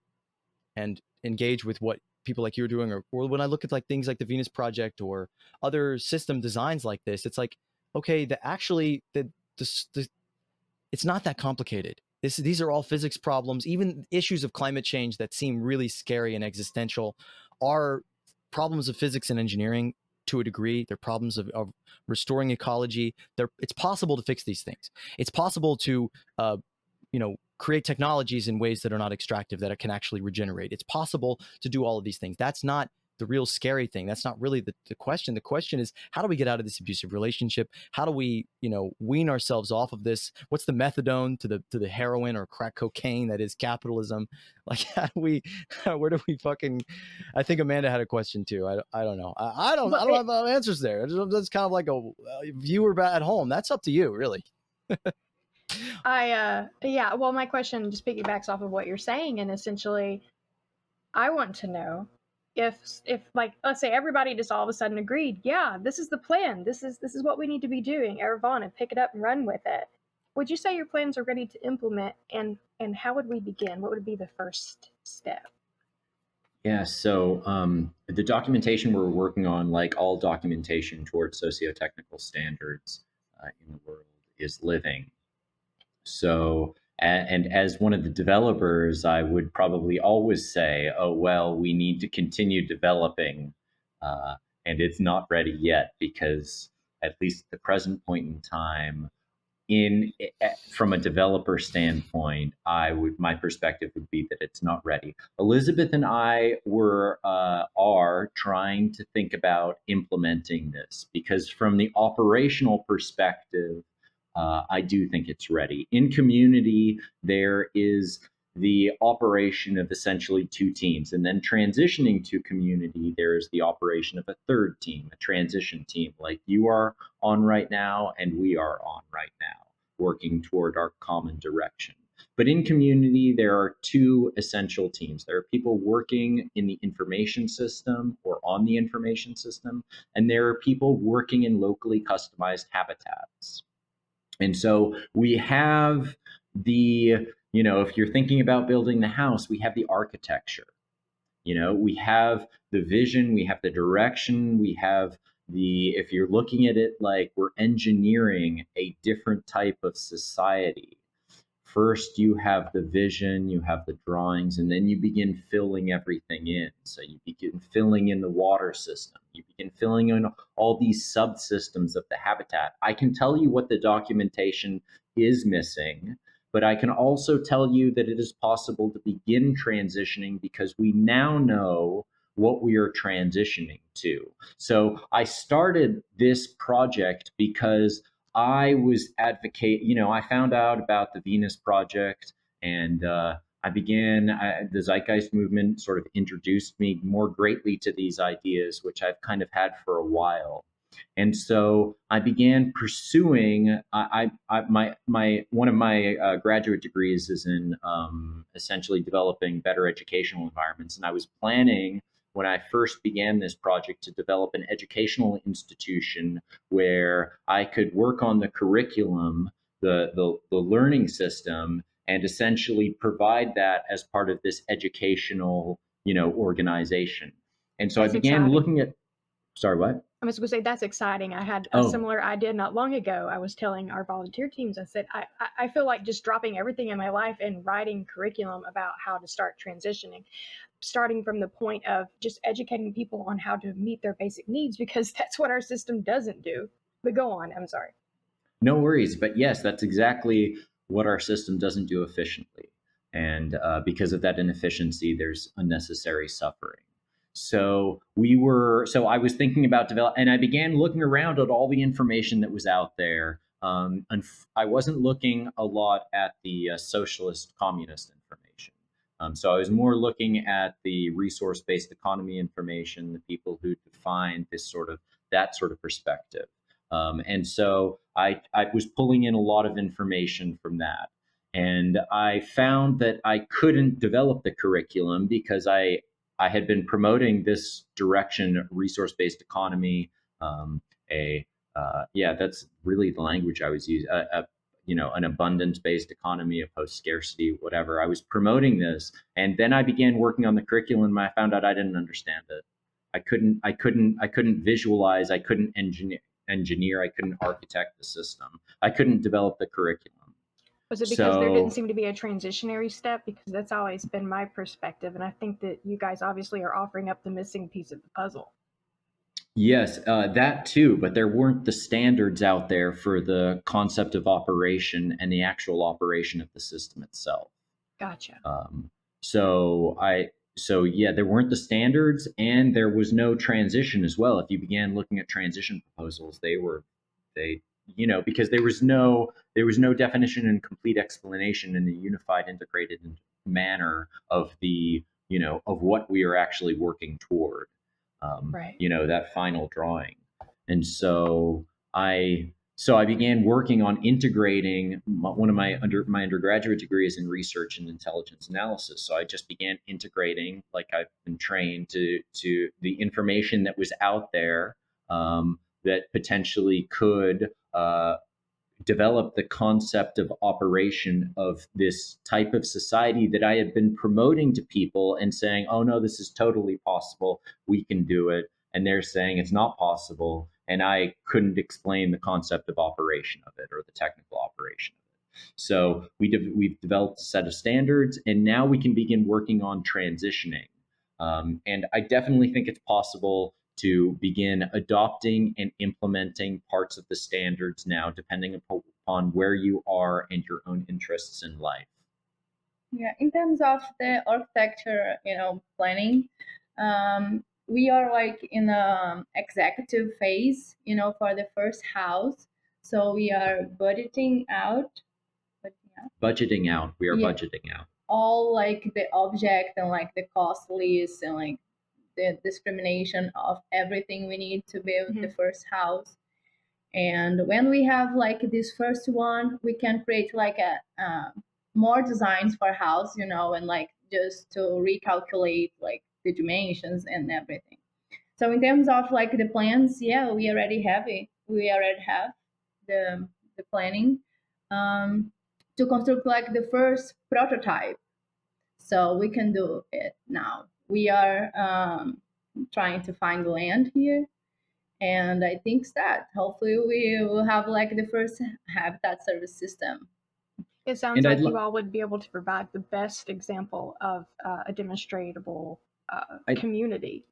and engage with what people like you're doing, or when I look at like things like the Venus Project or other system designs like this, it's like, okay, it's not that complicated. These are all physics problems. Even issues of climate change that seem really scary and existential are problems of physics and engineering to a degree. They're problems of restoring ecology. It's possible to fix these things. It's possible to create technologies in ways that are not extractive, that it can actually regenerate. It's possible to do all of these things. That's not the real scary thing. That's not really the question. The question is, how do we get out of this abusive relationship? How do we, wean ourselves off of this? What's the methadone to the heroin or crack cocaine that is capitalism? Like, where do we fucking, I think Amanda had a question too. I don't know. I don't have answers there. That's kind of like a viewer at home. That's up to you, really. Yeah, well, my question just piggybacks off of what you're saying, and essentially I want to know if like, let's say everybody just all of a sudden agreed, yeah, this is the plan, this is what we need to be doing, Auravana, pick it up and run with it. Would you say your plans are ready to implement, and how would we begin? What would be the first step? Yeah, so the documentation we're working on, like all documentation towards socio-technical standards in the world, is living. So, and as one of the developers, I would probably always say, oh, well, we need to continue developing, and it's not ready yet, because at least at the present point in time, from a developer standpoint, my perspective would be that it's not ready. Elizabeth and I are trying to think about implementing this, because from the operational perspective, I do think it's ready. In community, there is the operation of essentially two teams, and then transitioning to community, there's the operation of a third team, a transition team, like you are on right now and we are on right now, working toward our common direction. But in community, there are two essential teams. There are people working in the information system or on the information system, and there are people working in locally customized habitats. And so we have if you're thinking about building the house, we have the architecture. We have the vision, we have the direction, we have if you're looking at it like we're engineering a different type of society. First, you have the vision, you have the drawings, and then you begin filling everything in. So you begin filling in the water system. You begin filling in all these subsystems of the habitat. I can tell you what the documentation is missing, but I can also tell you that it is possible to begin transitioning, because we now know what we are transitioning to. So I started this project because I was I found out about the Venus Project, and the Zeitgeist movement sort of introduced me more greatly to these ideas, which I've kind of had for a while. And so I began pursuing. One of my graduate degrees is in essentially developing better educational environments, and I was planning, when I first began this project, to develop an educational institution where I could work on the curriculum, the learning system, and essentially provide that as part of this educational, organization. And so That's I began exciting. looking at. Sorry, what? I was going to say, that's exciting. I had a similar idea not long ago. I was telling our volunteer teams, I said, I feel like just dropping everything in my life and writing curriculum about how to start transitioning, starting from the point of just educating people on how to meet their basic needs, because that's what our system doesn't do. But go on, I'm sorry. No worries. But yes, that's exactly what our system doesn't do efficiently. And because of that inefficiency, there's unnecessary suffering. So I was thinking about develop, and I began looking around at all the information that was out there. And I wasn't looking a lot at the socialist communist information. So I was more looking at the resource-based economy information, the people who define that sort of perspective. And so I was pulling in a lot of information from that. And I found that I couldn't develop the curriculum because I had been promoting this direction, resource-based economy, yeah, that's really the language I was using, an abundance-based economy, a post-scarcity, whatever. I was promoting this, and then I began working on the curriculum, and I found out I didn't understand it. I couldn't visualize, I couldn't engineer, I couldn't architect the system. I couldn't develop the curriculum. Was it because there didn't So seem to be a transitionary step? Because that's always been my perspective, and I think that you guys obviously are offering up the missing piece of the puzzle. yes, that too, but there weren't the standards out there for the concept of operation and the actual operation of the system itself. Gotcha. Um, so yeah, there weren't the standards, and there was no transition as well. If you began looking at transition proposals, they because there was no definition and complete explanation in a unified, integrated manner of of what we are actually working toward. Right. That final drawing. And so I began working on integrating one of my undergraduate degrees in research and intelligence analysis. So I just began integrating, like I've been trained to the information that was out there, that potentially could develop the concept of operation of this type of society that I had been promoting to people and saying, oh no, this is totally possible. We can do it. And they're saying it's not possible. And I couldn't explain the concept of operation of it or the technical operation of it. So we've developed a set of standards, and now we can begin working on transitioning. And I definitely think it's possible to begin adopting and implementing parts of the standards now, depending upon where you are and your own interests in life. Yeah, in terms of the architecture, planning, we are like in a executive phase, for the first house. So we are budgeting out. Budgeting out. We are Yeah. budgeting out. All like the object and like the cost list and like the discrimination of everything we need to build the first house. And when we have like this first one, we can create like a more designs for house, and like just to recalculate like the dimensions and everything. So in terms of like the plans, yeah, we already have it. We already have the planning to construct like the first prototype. So we can do it now. We are trying to find land here, and I think that hopefully we will have like the first habitat service system. It sounds like you all would be able to provide the best example of a demonstratable community.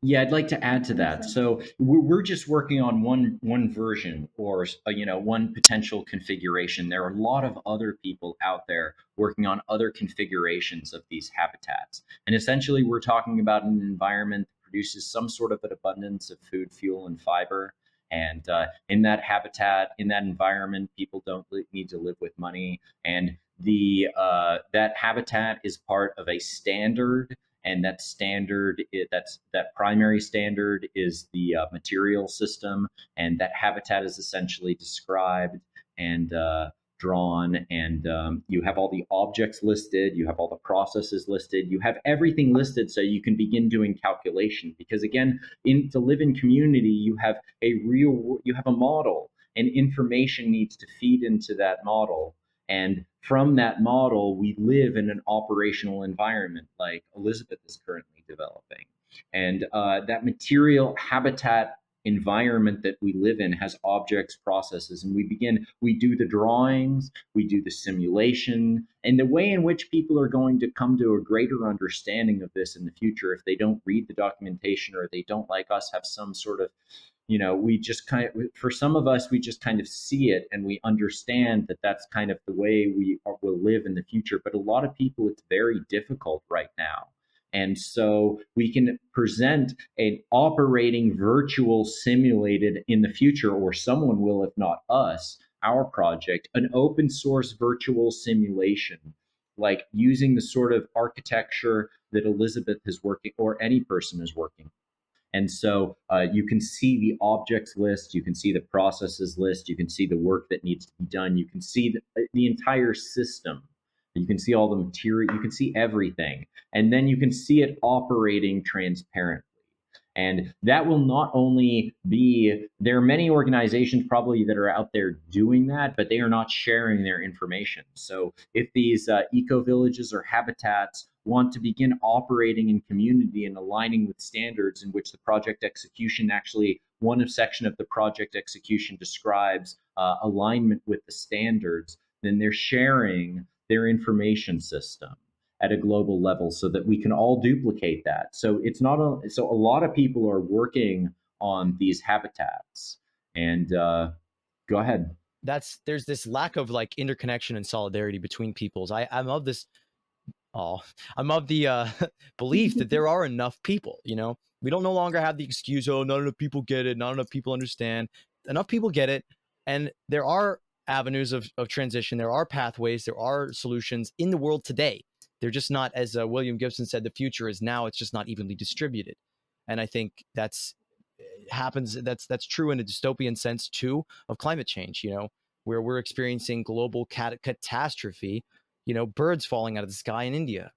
Yeah, I'd like to add to that. So we're just working on one version, or one potential configuration. There are a lot of other people out there working on other configurations of these habitats, and essentially we're talking about an environment that produces some sort of an abundance of food, fuel, and fiber. And in that habitat, in that environment, people don't need to live with money, and that habitat is part of a standard. And that standard, that primary standard is the material system, and that habitat is essentially described and drawn, and you have all the objects listed, you have all the processes listed, you have everything listed, so you can begin doing calculation. Because again, to live in community, you have a model, and information needs to feed into that model. And from that model, we live in an operational environment like Elizabeth is currently developing. And that material habitat environment that we live in has objects, processes, and we do the drawings, we do the simulation, and the way in which people are going to come to a greater understanding of this in the future, if they don't read the documentation or they don't, like us, have some sort of we just kind of, for some of us, we just kind of see it and we understand that that's kind of the way will live in the future. But a lot of people, it's very difficult right now. And so we can present an operating virtual simulated in the future, or someone will, if not us, our project, an open source virtual simulation, like using the sort of architecture that Elizabeth is working, or any person is working. And so you can see the objects list, you can see the processes list, you can see the work that needs to be done, you can see the entire system, you can see all the material, you can see everything. And then you can see it operating transparently. And that will not only be, there are many organizations probably that are out there doing that, but they are not sharing their information. So if these eco villages or habitats want to begin operating in community and aligning with standards in which the project execution, actually one section of the project execution describes alignment with the standards, then they're sharing their information system at a global level so that we can all duplicate that. So it's not so a lot of people are working on these habitats. And go ahead. There's this lack of like interconnection and solidarity between peoples. I'm of this I'm of the belief that there are enough people, we don't no longer have the excuse, oh, not enough people get it, not enough people understand. Enough people get it, and there are avenues of transition, there are pathways, there are solutions in the world today. They're just not, as William Gibson said, the future is now, it's just not evenly distributed. And I think that's true in a dystopian sense too of climate change, where we're experiencing global catastrophe, birds falling out of the sky in India,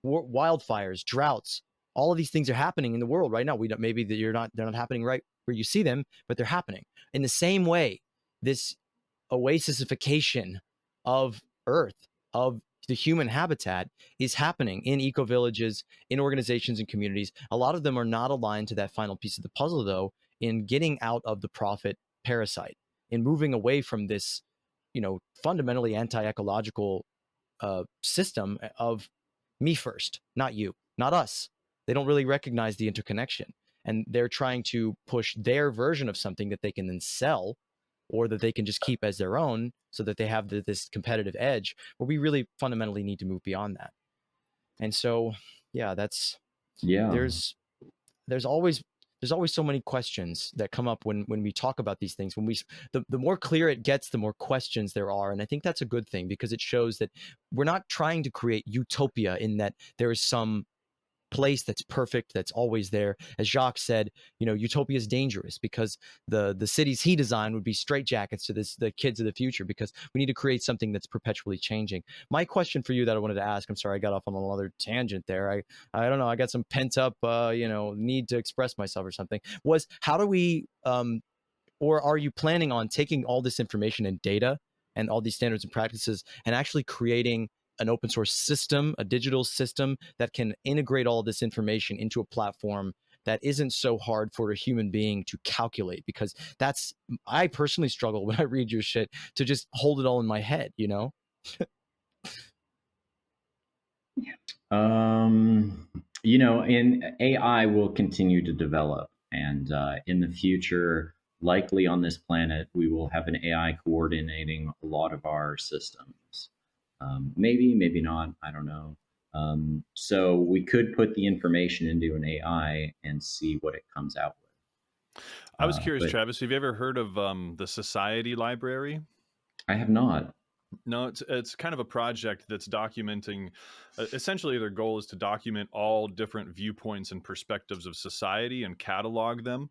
wildfires, droughts. All of these things are happening in the world right now. We don't, maybe they're not happening right where you see them, but they're happening. In the same way, this oasisification of Earth, of the human habitat, is happening in eco villages, in organizations and communities. A lot of them are not aligned to that final piece of the puzzle, though, in getting out of the profit parasite, in moving away from this, fundamentally anti-ecological system of me first, not you, not us. They don't really recognize the interconnection, and they're trying to push their version of something that they can then sell, or that they can just keep as their own, so that they have this competitive edge, where we really fundamentally need to move beyond that. And so, yeah, there's always so many questions that come up when we talk about these things. When the more clear it gets, the more questions there are. And I think that's a good thing, because it shows that we're not trying to create utopia in that there is some place that's perfect, that's always there. As Jacques said, utopia is dangerous, because the cities he designed would be straitjackets to the kids of the future, because we need to create something that's perpetually changing. My question for you that I wanted to ask, I'm sorry I got off on another tangent there, I don't know, I got some pent up need to express myself or something, was how do we or are you planning on taking all this information and data and all these standards and practices and actually creating an open source system, a digital system that can integrate all this information into a platform that isn't so hard for a human being to calculate? Because I personally struggle when I read your shit to just hold it all in my head, And AI will continue to develop, and in the future, likely on this planet, we will have an AI coordinating a lot of our systems. Maybe not, I don't know. So we could put the information into an AI and see what it comes out with. I was curious, But Travis, have you ever heard of the Society Library? I have not. No, it's kind of a project that's documenting. Essentially, their goal is to document all different viewpoints and perspectives of society and catalog them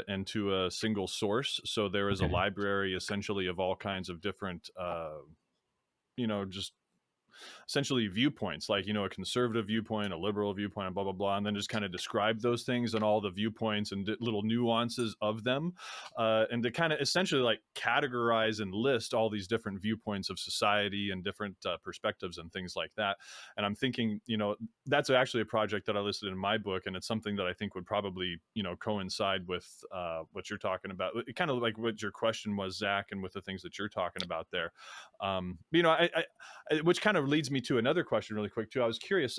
into a single source. So there is a library essentially of all kinds of different, just essentially viewpoints, like, a conservative viewpoint, a liberal viewpoint, and blah, blah, blah. And then just kind of describe those things and all the viewpoints and little nuances of them. And to kind of essentially like categorize and list all these different viewpoints of society and different perspectives and things like that. And I'm thinking, that's actually a project that I listed in my book. And it's something that I think would probably, coincide with what you're talking about. Kind of like what your question was, Zach, and with the things that you're talking about there. Which kind of leads me to another question really quick too. I was curious,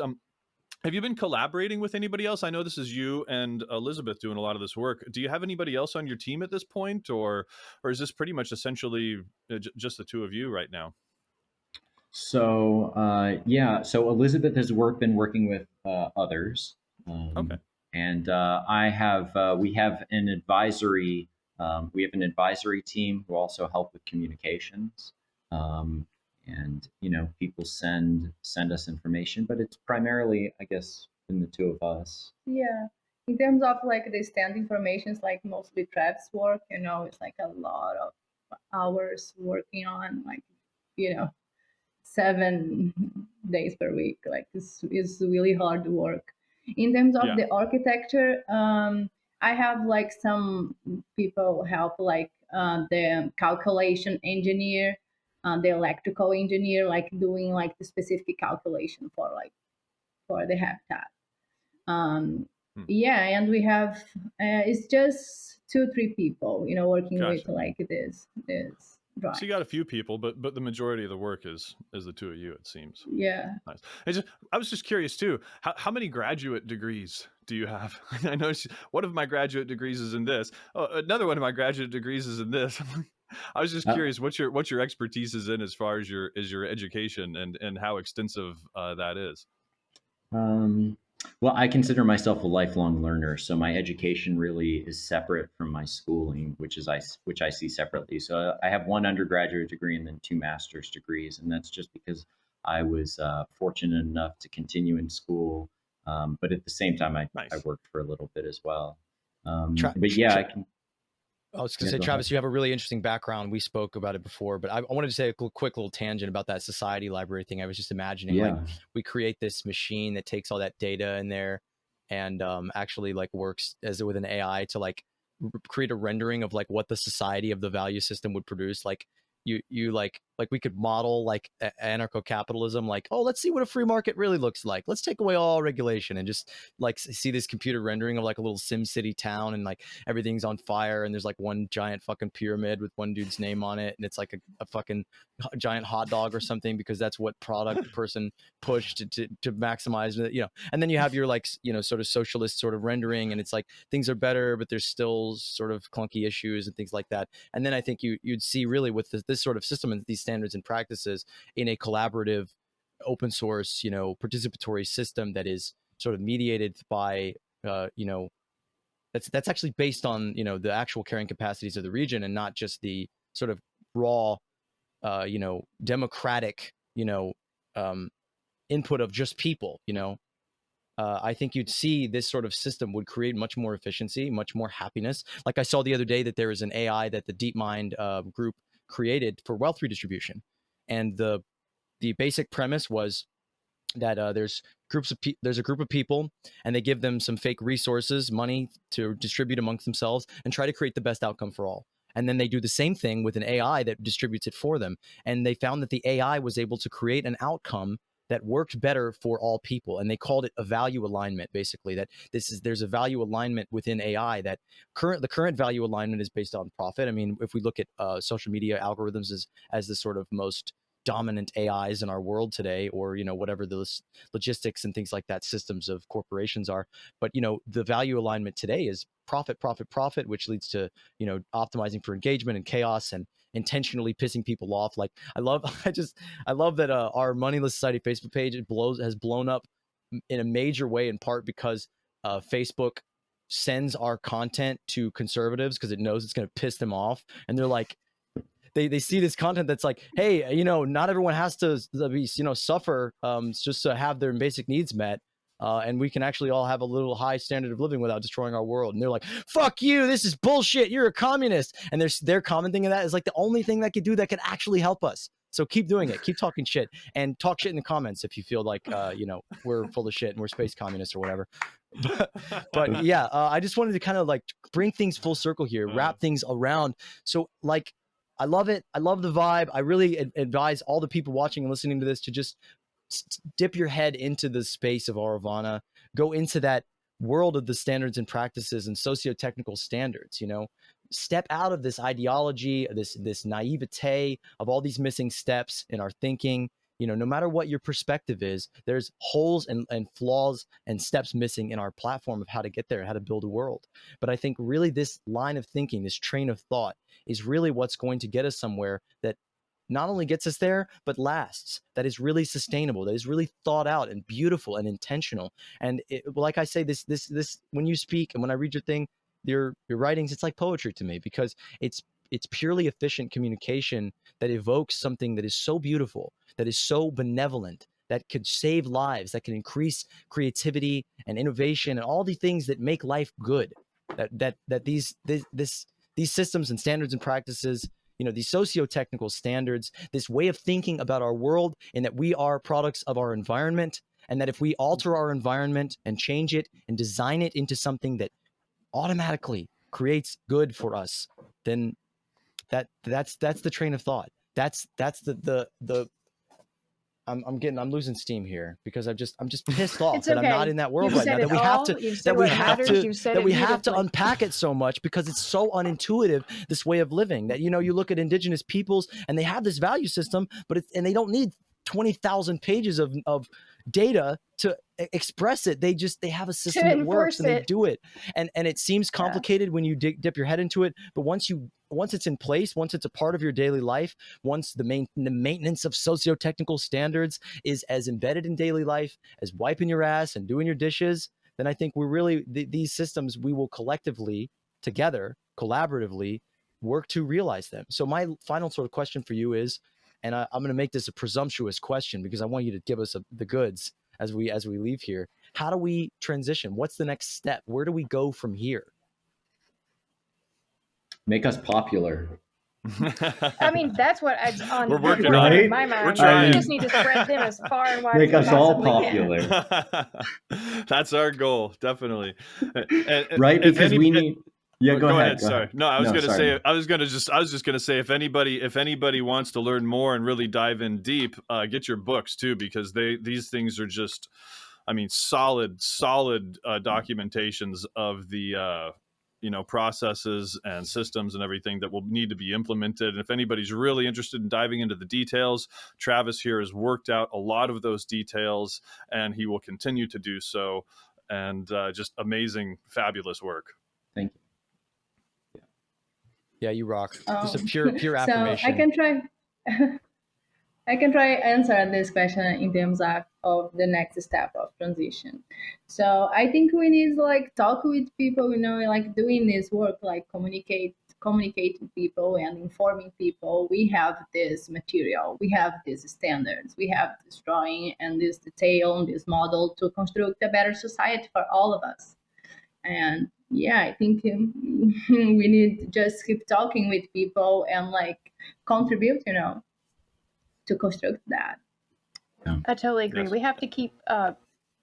Have you been collaborating with anybody else? I know this is you and Elizabeth doing a lot of this work. Do you have anybody else on your team at this point, or is this pretty much essentially just the two of you right now? So yeah, so Elizabeth has been working with others, Okay. and I have we have an advisory team who also help with communications, um, and people send us information, but it's primarily, I guess, been the two of us. Yeah. In terms of like the stand information, it's like mostly Travis work, it's like a lot of hours working on like, you know, 7 days per week. Like this is really hard work. In terms of Yeah. the architecture, I have like some people help, like the calculation engineer, the electrical engineer, like doing like the specific calculation for the habitat. Um, Hmm. yeah, and we have it's just 2 3 people, working with Gotcha. like this drawing. So you got a few people, but the majority of the work is the two of you, it seems. Yeah. Nice. I was just curious too. How many graduate degrees do you have? I know one of my graduate degrees is in this. Oh, another one of my graduate degrees is in this. I was just Uh, curious what your expertise is in as far as your education and how extensive that is. Um, well, I consider myself a lifelong learner, so my education really is separate from my schooling, which I see separately. So I have one undergraduate degree and then two master's degrees, and that's just because I was fortunate enough to continue in school. But at the same time, I Nice. worked for a little bit as well. Tra- But yeah, tra- I can. I was going to Yeah, say, go ahead. Travis, you have a really interesting background. We spoke about it before, but I wanted to say a quick little tangent about that society library thing. I was just imagining, like, Yeah. we create this machine that takes all that data in there and actually like works as with an AI to like create a rendering of like what the society of the value system would produce. Like you like we could model like anarcho-capitalism, like, oh, let's see what a free market really looks like. Let's take away all regulation and just like see this computer rendering of like a little Sim City town, and like everything's on fire and there's like one giant fucking pyramid with one dude's name on it, and it's like a fucking giant hot dog or something because that's what product the person pushed to maximize it, and then you have your like sort of socialist sort of rendering, and it's like things are better but there's still sort of clunky issues and things like that. And then I think you'd see really with this sort of system and these standards and practices in a collaborative open source participatory system that is sort of mediated by that's actually based on the actual carrying capacities of the region and not just the sort of raw democratic input of just people. I think you'd see this sort of system would create much more efficiency, much more happiness. Like I saw the other day that there is an AI that the DeepMind group created for wealth redistribution, and the basic premise was that there's a group of people, and they give them some fake resources, money to distribute amongst themselves, and try to create the best outcome for all. And then they do the same thing with an AI that distributes it for them. And they found that the AI was able to create an outcome that worked better for all people. And they called it a value alignment, basically, that there's a value alignment within AI that the current value alignment is based on profit. I mean, if we look at social media algorithms as the sort of most dominant AIs in our world today, or whatever those logistics and things like that systems of corporations are. But the value alignment today is profit, profit, profit, which leads to optimizing for engagement and chaos and intentionally pissing people off. Like I love that our Moneyless Society Facebook page has blown up in a major way, in part because Facebook sends our content to conservatives because it knows it's going to piss them off, and they're like, they see this content that's like, hey, not everyone has to be, suffer just to have their basic needs met. And we can actually all have a little high standard of living without destroying our world. And they're like, fuck you, this is bullshit, you're a communist. And their commenting on that is like the only thing that could actually help us. So keep doing it. Keep talking shit, and talk shit in the comments if you feel like, we're full of shit and we're space communists or whatever. But yeah, I just wanted to kind of like bring things full circle here, wrap things around. So like, I love it. I love the vibe. I really advise all the people watching and listening to this to just dip your head into the space of Auravana, go into that world of the standards and practices and socio-technical standards, step out of this ideology, this naivete of all these missing steps in our thinking, No matter what your perspective is, there's holes and flaws and steps missing in our platform of how to get there, how to build a world. But I think really this line of thinking, this train of thought, is really what's going to get us somewhere that not only gets us there, but lasts, that is really sustainable, that is really thought out and beautiful and intentional. And like I say, this, when you speak and when I read your thing, your writings, it's like poetry to me, because it's purely efficient communication that evokes something that is so beautiful, that is so benevolent, that could save lives, that can increase creativity and innovation and all the things that make life good. That these systems and standards and practices, these socio-technical standards, this way of thinking about our world, and that we are products of our environment, and that if we alter our environment and change it and design it into something that automatically creates good for us, then that's the train of thought. That's the I'm losing steam here, because I'm just pissed off that I'm not in that world right now. That we have to unpack it so much, because it's so unintuitive, this way of living. That you look at indigenous peoples and they have this value system, and they don't need 20,000 pages of data to express it. They have a system that works, and they do it. And it seems complicated when you dip your head into it, but once it's in place, once it's a part of your daily life, once the maintenance of socio-technical standards is as embedded in daily life as wiping your ass and doing your dishes, then I think we're really, these systems, we will collectively, together, collaboratively, work to realize them. So my final sort of question for you is, and I'm going to make this a presumptuous question, because I want you to give us the goods as we leave here. How do we transition? What's the next step? Where do we go from here? Make us popular. I mean, that's what it's on. We're working on in it. my mind. We're trying. We just need to spread them as far and wide. Make as us all possibly popular. That's our goal, definitely. Right, because we need. Yeah, go ahead. Sorry. No, I was just gonna say, if anybody wants to learn more and really dive in deep, get your books too, because these things are just, solid documentations of the processes and systems and everything that will need to be implemented. And if anybody's really interested in diving into the details, Travis here has worked out a lot of those details, and he will continue to do so. And just amazing, fabulous work. Thank you. Yeah, you rock. Just a pure affirmation. So I can try answer this question in terms of the next step of transition. So I think we need to talk with people, doing this work, communicating people and informing people. We have this material, we have these standards, we have this drawing and this detail and this model to construct a better society for all of us. And yeah, I think we need to just keep talking with people and contribute, to construct that. I totally agree. Yes. We have to keep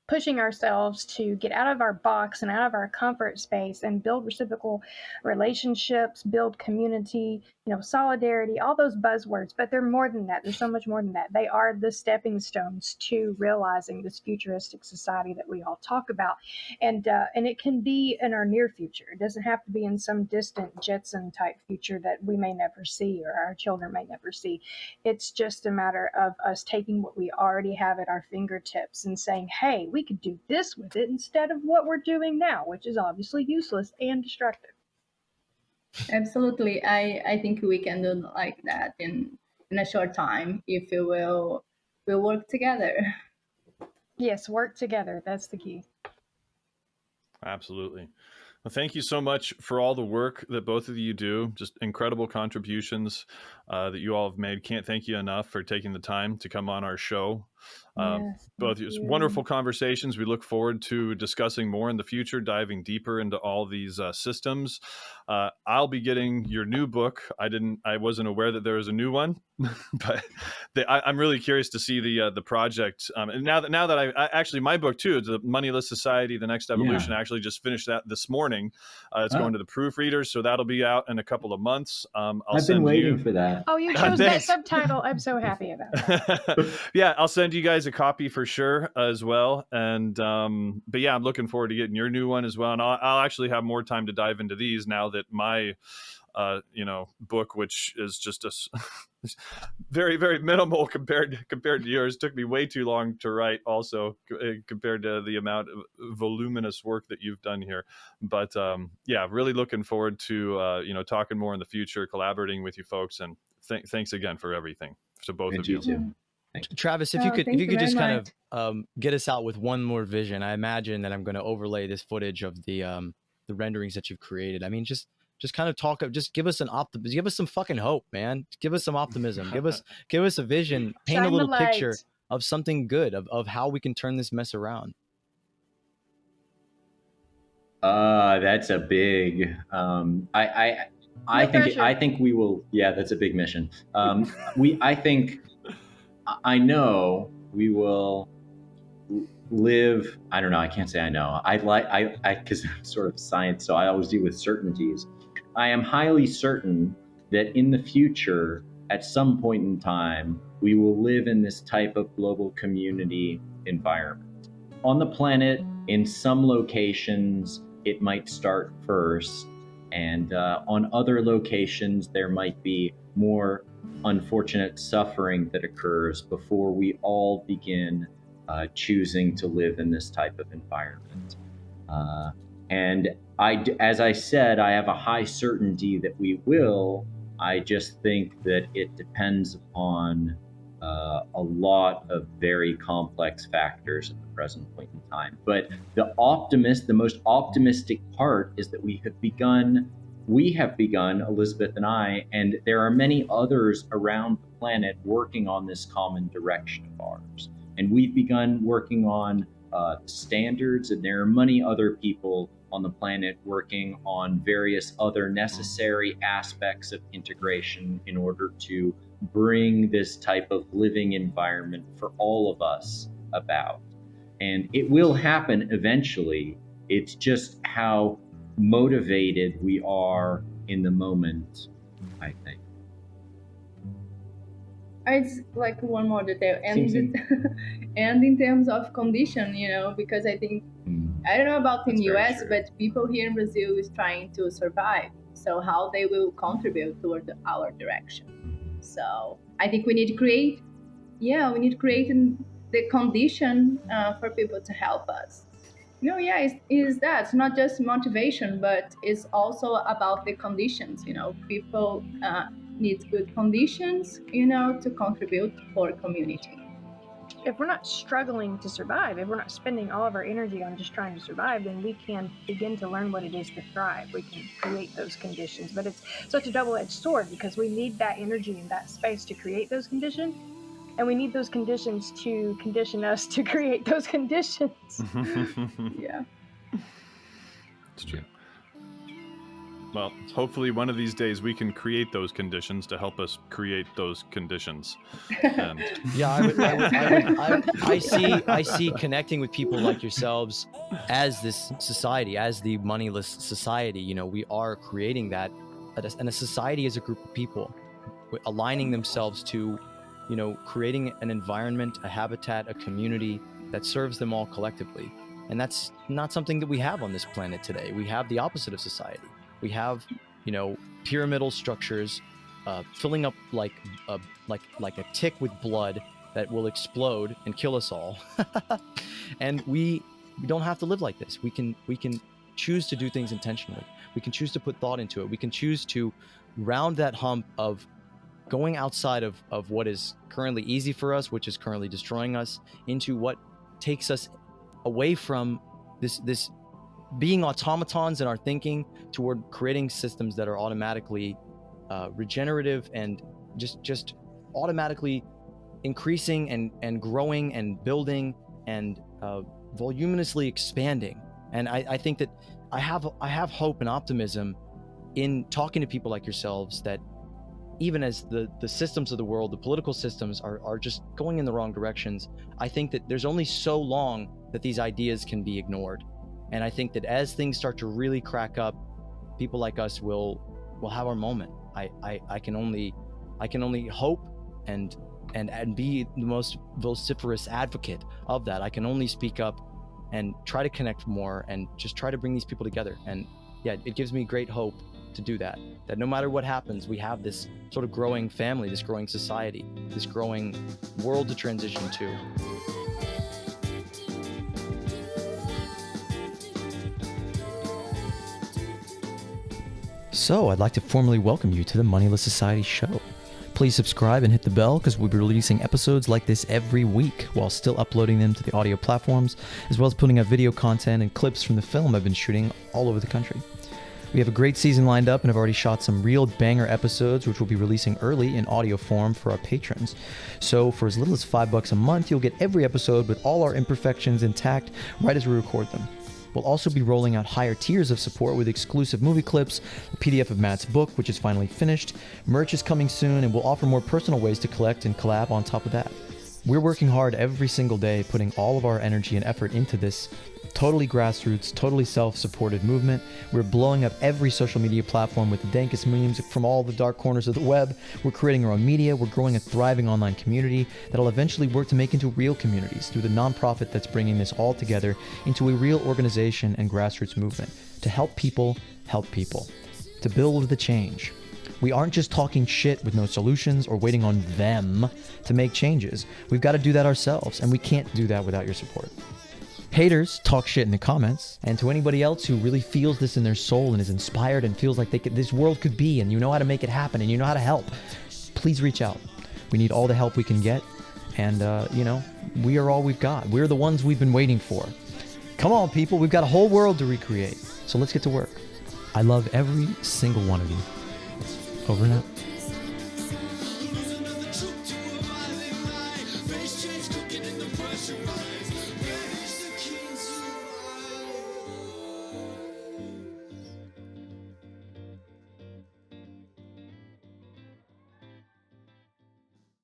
pushing ourselves to get out of our box and out of our comfort space and build reciprocal relationships, build community, solidarity, all those buzzwords. But they're more than that. There's so much more than that. They are the stepping stones to realizing this futuristic society that we all talk about. And it can be in our near future. It doesn't have to be in some distant Jetson type future that we may never see or our children may never see. It's just a matter of us taking what we already have at our fingertips and saying, hey, we could do this with it instead of what we're doing now, which is obviously useless and destructive. Absolutely. I think we can do like that in a short time if we'll work together. Yes, work together. That's the key. Absolutely. Well, thank you so much for all the work that both of you do. Just incredible contributions that you all have made. Can't thank you enough for taking the time to come on our show. Yes, Both wonderful conversations. We look forward to discussing more in the future, diving deeper into all these systems. I'll be getting your new book. I wasn't aware that there was a new one, but I'm really curious to see the project. And now that I actually, my book too, the Moneyless Society, The Next Evolution, I actually just finished that this morning. It's going to the proofreaders, so that'll be out in a couple of months. I've been waiting for that. Oh, you chose that subtitle. I'm so happy about that. Yeah, I'll send you guys a copy for sure as well. And but yeah, I'm looking forward to getting your new one as well. And I'll actually have more time to dive into these now that my book, which is just very, very minimal compared to yours. It took me way too long to write, also compared to the amount of voluminous work that you've done here. But really looking forward to talking more in the future, collaborating with you folks, and thanks again for everything to both And of you you. too. Travis, if you could just kind of get us out with one more vision. I imagine that I'm going to overlay this footage of the renderings that you've created. I mean, just kind of just give us give us some fucking hope, man. Give us some optimism. give us a vision. Paint a little picture of something good, of how we can turn this mess around. That's a big. I think we will. Yeah, that's a big mission. I know we will live. I don't know. I can't say I know. Because I'm sort of science, so I always deal with certainties. I am highly certain that in the future, at some point in time, we will live in this type of global community environment. On the planet, in some locations, it might start first, and on other locations, there might be more unfortunate suffering that occurs before we all begin choosing to live in this type of environment. And as I said, I have a high certainty that we will. I just think that it depends upon a lot of very complex factors at the present point in time. But the most optimistic part is that we have begun, Elizabeth and I, and there are many others around the planet working on this common direction of ours. And we've begun working on standards, and there are many other people on the planet working on various other necessary aspects of integration in order to bring this type of living environment for all of us about. And it will happen eventually. It's just how motivated we are in the moment, I think. It's like one more detail, and and in terms of condition, because I think I don't know about in US, but people here in Brazil is trying to survive. So how they will contribute toward our direction. So I think we need to create the condition for people to help us. Is that it's not just motivation, but it's also about the conditions. People need good conditions, to contribute for community. If we're not struggling to survive, if we're not spending all of our energy on just trying to survive, then we can begin to learn what it is to thrive. We can create those conditions. But it's such a double-edged sword because we need that energy and that space to create those conditions. And we need those conditions to condition us to create those conditions. Yeah. It's true. Well, hopefully one of these days we can create those conditions to help us create those conditions. And I see connecting with people like yourselves as this society, as the Moneyless Society. We are creating that, and a society is a group of people aligning themselves to, creating an environment, a habitat, a community that serves them all collectively. And that's not something that we have on this planet today. We have the opposite of society. We have, pyramidal structures filling up like a tick with blood that will explode and kill us all. And we don't have to live like this. We can choose to do things intentionally. We can choose to put thought into it. We can choose to round that hump of going outside of what is currently easy for us, which is currently destroying us, into what takes us away from this being automatons in our thinking toward creating systems that are automatically regenerative and just automatically increasing and growing and building and voluminously expanding. And I think that I have hope and optimism in talking to people like yourselves that even as the systems of the world, the political systems are just going in the wrong directions, I think that there's only so long that these ideas can be ignored. And I think that as things start to really crack up, people like us will have our moment. I can only hope and be the most vociferous advocate of that. I can only speak up and try to connect more and just try to bring these people together. And yeah, it gives me great hope to do that. That no matter what happens, we have this sort of growing family, this growing society, this growing world to transition to. So I'd like to formally welcome you to the Moneyless Society show. Please subscribe and hit the bell because we'll be releasing episodes like this every week while still uploading them to the audio platforms, as well as putting out video content and clips from the film I've been shooting all over the country. We have a great season lined up and have already shot some real banger episodes, which we'll be releasing early in audio form for our patrons. So for as little as $5 a month, you'll get every episode with all our imperfections intact right as we record them. We'll also be rolling out higher tiers of support with exclusive movie clips, a PDF of Matt's book, which is finally finished, merch is coming soon, and we'll offer more personal ways to collect and collab on top of that. We're working hard every single day, putting all of our energy and effort into this totally grassroots, totally self-supported movement. We're blowing up every social media platform with the dankest memes from all the dark corners of the web. We're creating our own media. We're growing a thriving online community that'll eventually work to make into real communities through the nonprofit that's bringing this all together into a real organization and grassroots movement to help people, to build the change. We aren't just talking shit with no solutions or waiting on them to make changes. We've got to do that ourselves, and we can't do that without your support. Haters talk shit in the comments, and to anybody else who really feels this in their soul and is inspired and feels like this world could be, and you know how to make it happen, and you know how to help, please reach out. We need all the help we can get, and we are all we've got. We're the ones we've been waiting for. Come on, people, we've got a whole world to recreate, so let's get to work. I love every single one of you. Over and out. Losing the truth to a violent lie. Face change cooking in the pressure.